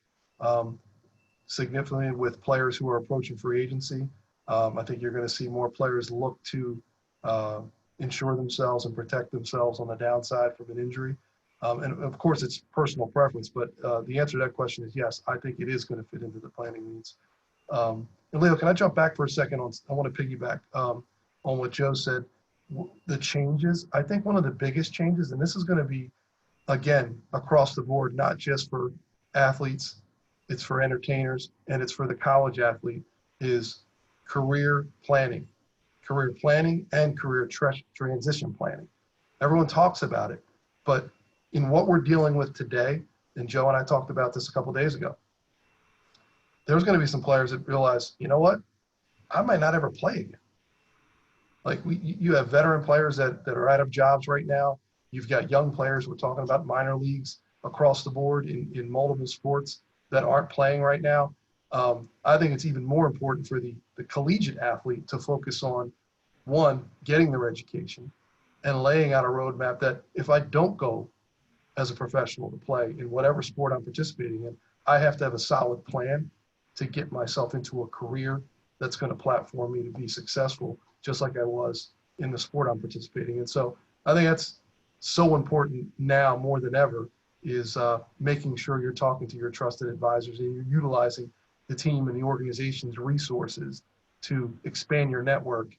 Significantly with players who are approaching free agency. I think you're going to see more players look to insure themselves and protect themselves on the downside from an injury. And of course, it's personal preference, but the answer to that question is yes, I think it is going to fit into the planning needs. And Leo, can I jump back for a second? I want to piggyback on what Joe said. The changes, I think one of the biggest changes, and this is going to be, again, across the board, not just for athletes, it's for entertainers, and it's for the college athlete, is career planning and career transition planning. Everyone talks about it, but in what we're dealing with today, and Joe and I talked about this a couple of days ago, there's going to be some players that realize, you know what, I might not ever play again. Like you have veteran players that are out of jobs right now. You've got young players, we're talking about minor leagues across the board in multiple sports that aren't playing right now. I think it's even more important for the collegiate athlete to focus on, one, getting their education and laying out a roadmap that if I don't go as a professional to play in whatever sport I'm participating in, I have to have a solid plan to get myself into a career that's going to platform me to be successful, just like I was in the sport I'm participating in. So I think that's so important now more than ever, is making sure you're talking to your trusted advisors and you're utilizing the team and the organization's resources to expand your network,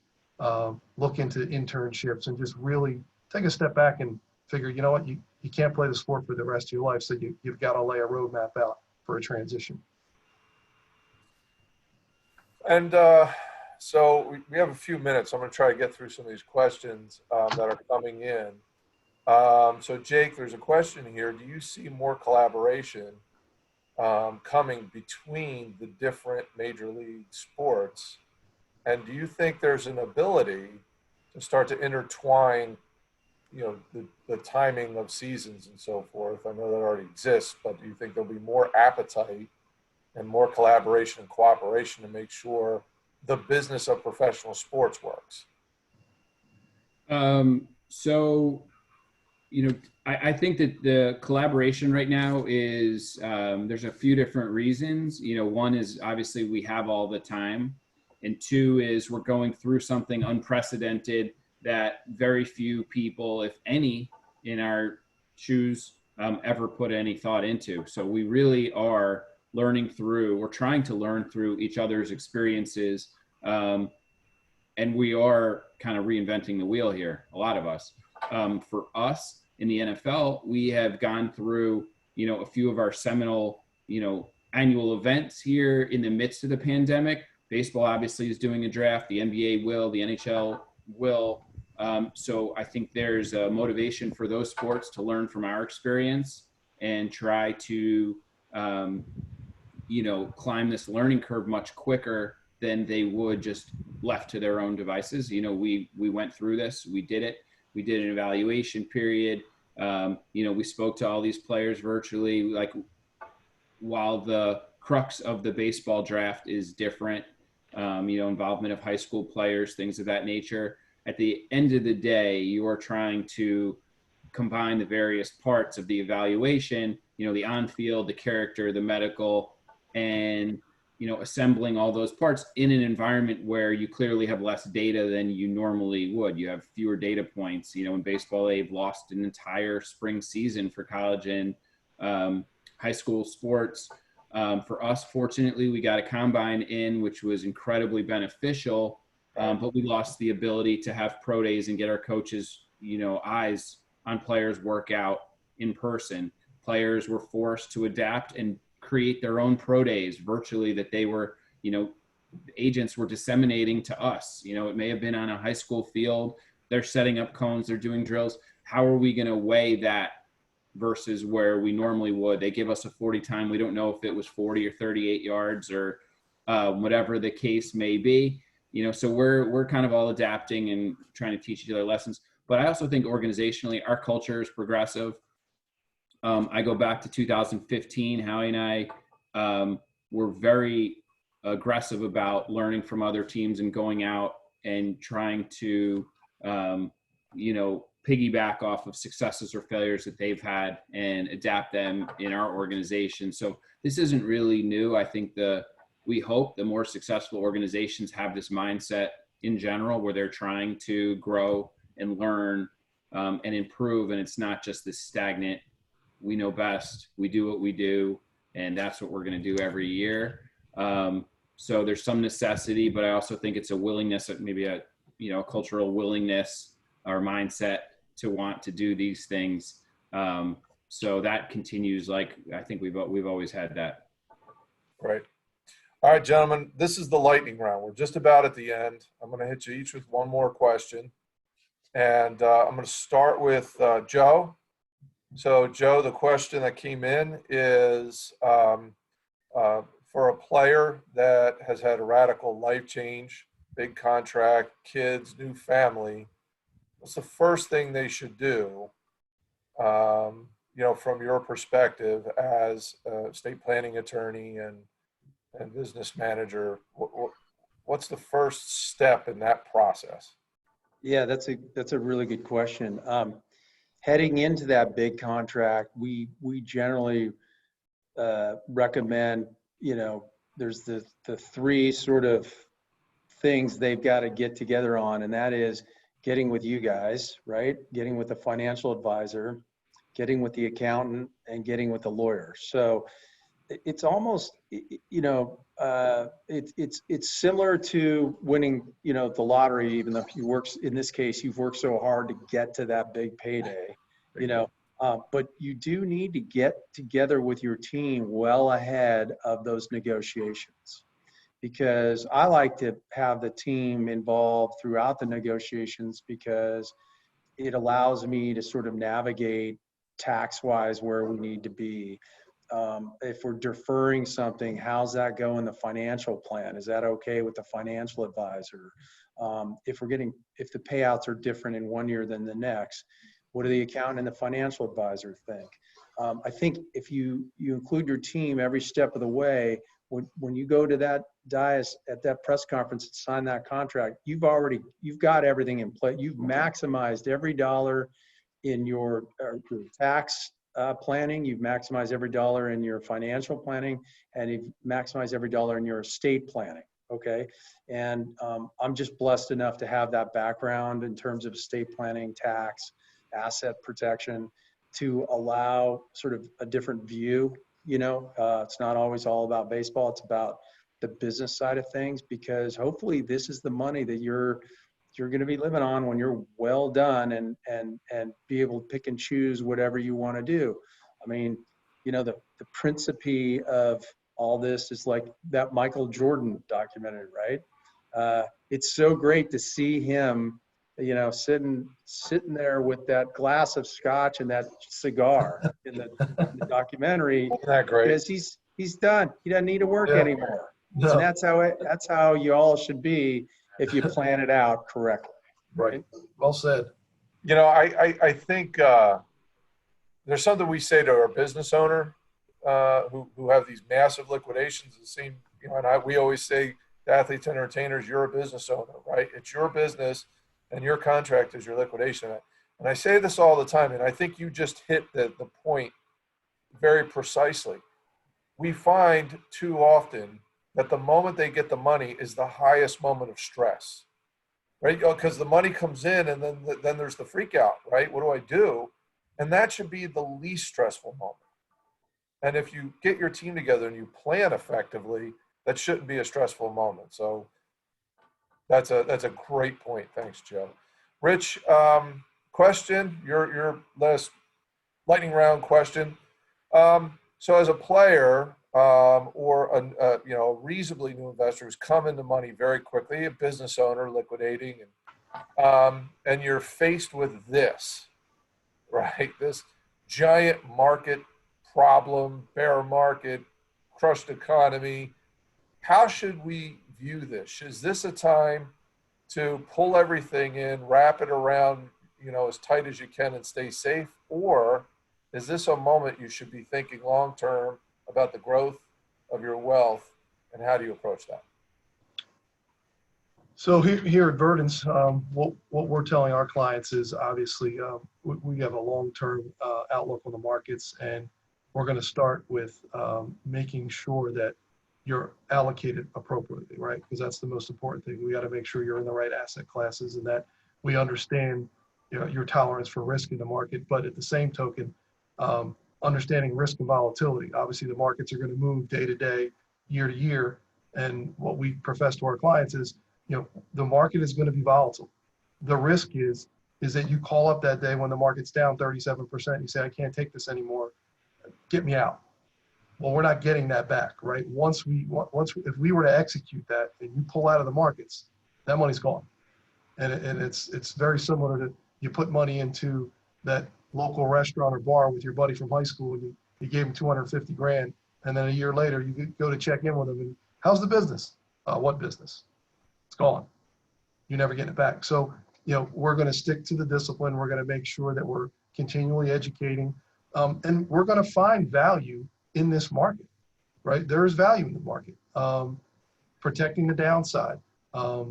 look into internships, and just really take a step back and figure, you know what, you can't play the sport for the rest of your life, so you've got to lay a roadmap out for a transition. And so we have a few minutes. I'm going to try to get through some of these questions that are coming in. So Jake, there's a question here. Do you see more collaboration coming between the different major league sports? And do you think there's an ability to start to intertwine, the timing of seasons and so forth? I know that already exists, but do you think there'll be more appetite and more collaboration and cooperation to make sure the business of professional sports works? So, I think that the collaboration right now is there's a few different reasons. One is obviously we have all the time, and two is we're going through something unprecedented that very few people, if any, in our shoes ever put any thought into. So we really are we're trying to learn through each other's experiences. And we are kind of reinventing the wheel here, a lot of us. For us in the NFL, we have gone through, a few of our seminal, annual events here in the midst of the pandemic. Baseball obviously is doing a draft. The NBA will, the NHL will. So I think there's a motivation for those sports to learn from our experience and try to, climb this learning curve much quicker than they would just left to their own devices. We went through this, we did it. We did an evaluation period. We spoke to all these players virtually. Like, while the crux of the baseball draft is different, involvement of high school players, things of that nature. At the end of the day, you are trying to combine the various parts of the evaluation, the on-field, the character, the medical, and assembling all those parts in an environment where you clearly have less data than you normally would. You have fewer data points. In baseball, they've lost an entire spring season for college and high school sports. For us, fortunately, we got a combine in, which was incredibly beneficial, but we lost the ability to have pro days and get our coaches, eyes on players work out in person. Players were forced to adapt and create their own pro days virtually that they were, agents were disseminating to us. It may have been on a high school field. They're setting up cones, they're doing drills. How are we going to weigh that versus where we normally would? They give us a 40 time. We don't know if it was 40 or 38 yards or whatever the case may be. So we're kind of all adapting and trying to teach each other lessons. But I also think organizationally, our culture is progressive. I go back to 2015. Howie and I were very aggressive about learning from other teams and going out and trying to, piggyback off of successes or failures that they've had and adapt them in our organization. So this isn't really new. I think we hope the more successful organizations have this mindset in general, where they're trying to grow and learn and improve. And it's not just this stagnant, we know best, we do what we do, and that's what we're going to do every year. So there's some necessity, but I also think it's a willingness, maybe a cultural willingness or mindset to want to do these things. So that continues. Like, I think we've always had that. Right. All right, gentlemen, this is the lightning round. We're just about at the end. I'm going to hit you each with one more question. And I'm going to start with Joe. So, Joe, the question that came in is for a player that has had a radical life change, big contract, kids, new family, what's the first thing they should do, from your perspective as a estate planning attorney and business manager? What's the first step in that process? Yeah, that's a really good question. Heading into that big contract, we generally recommend, there's the three sort of things they've got to get together on, and that is getting with you guys, right? Getting with the financial advisor, getting with the accountant, and getting with the lawyer. So it's almost, it's similar to winning, the lottery, even though in this case, you've worked so hard to get to that big payday, but you do need to get together with your team well ahead of those negotiations, because I like to have the team involved throughout the negotiations, because it allows me to sort of navigate tax-wise where we need to be. If we're deferring something, how's that go in the financial plan? Is that okay with the financial advisor? If the payouts are different in one year than the next, what do the accountant and the financial advisor think? I think if you include your team every step of the way, when you go to that dais at that press conference and sign that contract, you've got everything in place. You've maximized every dollar in your tax planning, you've maximized every dollar in your financial planning, and you've maximized every dollar in your estate planning. Okay. And I'm just blessed enough to have that background in terms of estate planning, tax, asset protection, to allow sort of a different view. It's not always all about baseball. It's about the business side of things, because hopefully this is the money that you're going to be living on when you're well done, and be able to pick and choose whatever you want to do. I mean, the principe of all this is like that Michael Jordan documentary, right? It's so great to see him, sitting there with that glass of scotch and that cigar in the documentary, Isn't that great? because he's done. He doesn't need to work anymore. No. And that's how you all should be if you plan it out correctly. Right. Well said. I think there's something we say to our business owner who have these massive liquidations. It seems, we always say to athletes and entertainers, you're a business owner, right? It's your business, and your contract is your liquidation event. And I say this all the time, and I think you just hit the point very precisely. We find too often that the moment they get the money is the highest moment of stress, right? Because the money comes in, and then there's the freak out, right? What do I do? And that should be the least stressful moment. And if you get your team together and you plan effectively, that shouldn't be a stressful moment. So that's a great point. Thanks, Joe. Rich, question, your last lightning round question. So as a player or a reasonably new investor who's come into money very quickly, a business owner liquidating, and you're faced with this, right? This giant market problem, bear market, crushed economy. How should we view this? Is this a time to pull everything in, wrap it around, as tight as you can and stay safe? Or is this a moment you should be thinking long-term about the growth of your wealth, and how do you approach that? So here at Verdence, what we're telling our clients is obviously we have a long-term outlook on the markets, and we're going to start with making sure that you're allocated appropriately, right? Because that's the most important thing. We got to make sure you're in the right asset classes, and that we understand your tolerance for risk in the market. But at the same token, understanding risk and volatility. Obviously, the markets are going to move day to day, year to year, and what we profess to our clients is, the market is going to be volatile. The risk is that you call up that day when the market's down 37%. You say, I can't take this anymore. Get me out. Well, we're not getting that back, right? If we were to execute that and you pull out of the markets, that money's gone. And it's very similar to, you put money into that local restaurant or bar with your buddy from high school, and you gave him 250 grand. And then a year later, you go to check in with him, and how's the business? What business? It's gone. You never get it back. So, we're going to stick to the discipline. We're going to make sure that we're continually educating, and we're going to find value in this market, right? There is value in the market. Protecting the downside. Our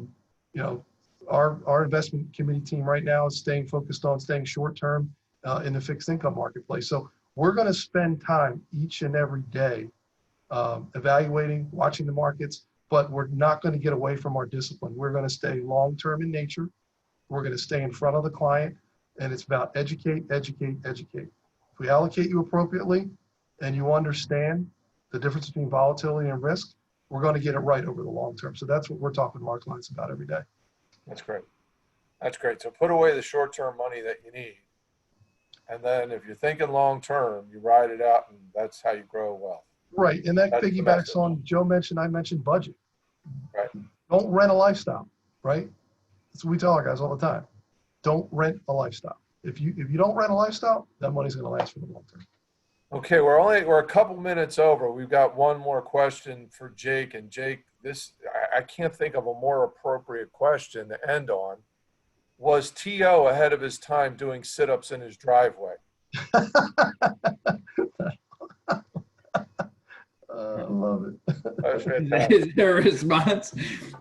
investment committee team right now is staying focused on staying short-term in the fixed income marketplace. So we're going to spend time each and every day evaluating, watching the markets, but we're not going to get away from our discipline. We're going to stay long-term in nature. We're going to stay in front of the client, and it's about educate, educate, educate. If we allocate you appropriately and you understand the difference between volatility and risk, we're going to get it right over the long term. So that's what we're talking to our clients about every day. That's great. That's great. So put away the short-term money that you need. And then if you're thinking long-term, you ride it out, and that's how you grow wealth. Right. And that piggybacks on, Joe mentioned, I mentioned budget. Right. Don't rent a lifestyle, right? That's what we tell our guys all the time. Don't rent a lifestyle. If you don't rent a lifestyle, that money's going to last for the long term. Okay, we're a couple minutes over. We've got one more question for Jake. And Jake, I can't think of a more appropriate question to end on. Was T.O. ahead of his time doing sit-ups in his driveway? I love it. That's fantastic. Is there a response?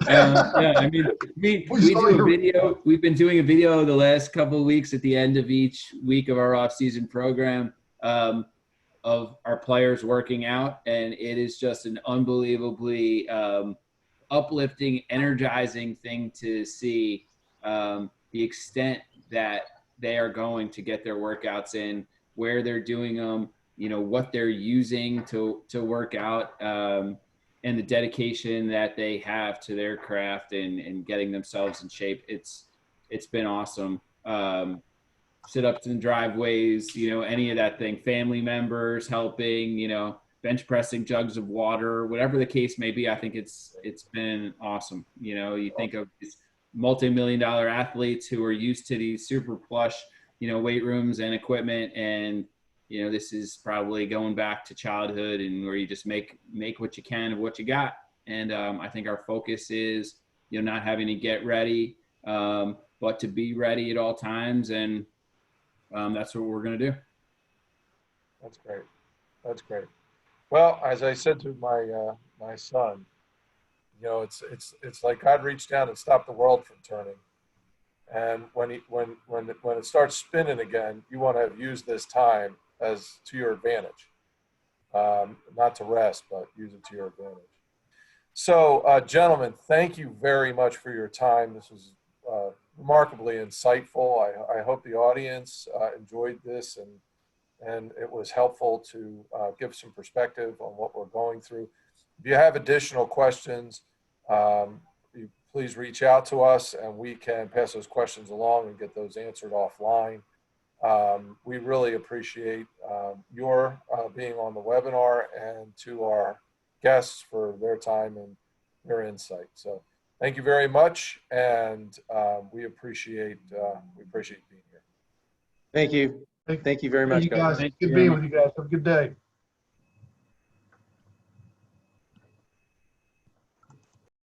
Yeah, I mean, we saw do a your video. We've been doing a video the last couple of weeks at the end of each week of our off-season program of our players working out, and it is just an unbelievably uplifting, energizing thing to see the extent that they are going to get their workouts in, where they're doing them, you know, what they're using to work out, and the dedication that they have to their craft and getting themselves in shape. It's been awesome. Sit-ups in driveways, you know, any of that thing, family members helping, you know, bench pressing jugs of water, whatever the case may be. I think it's been awesome. You know, you think of these multi-million-dollar athletes who are used to these super plush, you know, weight rooms and equipment, and you know, this is probably going back to childhood and where you just make what you can of what you got. And I think our focus is, you know, not having to get ready, but to be ready at all times, and that's what we're going to do. That's great. That's great. Well, as I said to my my son, you know, it's like God reached down and stopped the world from turning. And when it starts spinning again, you want to have used this time as to your advantage, not to rest, but use it to your advantage. So, gentlemen, thank you very much for your time. This was remarkably insightful. I hope the audience enjoyed this, and it was helpful to give some perspective on what we're going through. If you have additional questions, please reach out to us, and we can pass those questions along and get those answered offline. We really appreciate your being on the webinar, and to our guests for their time and their insight. So thank you very much, and we appreciate being here. Thank you. Thank you very much, You guys. Thank Good you being very with you guys. Have a good day.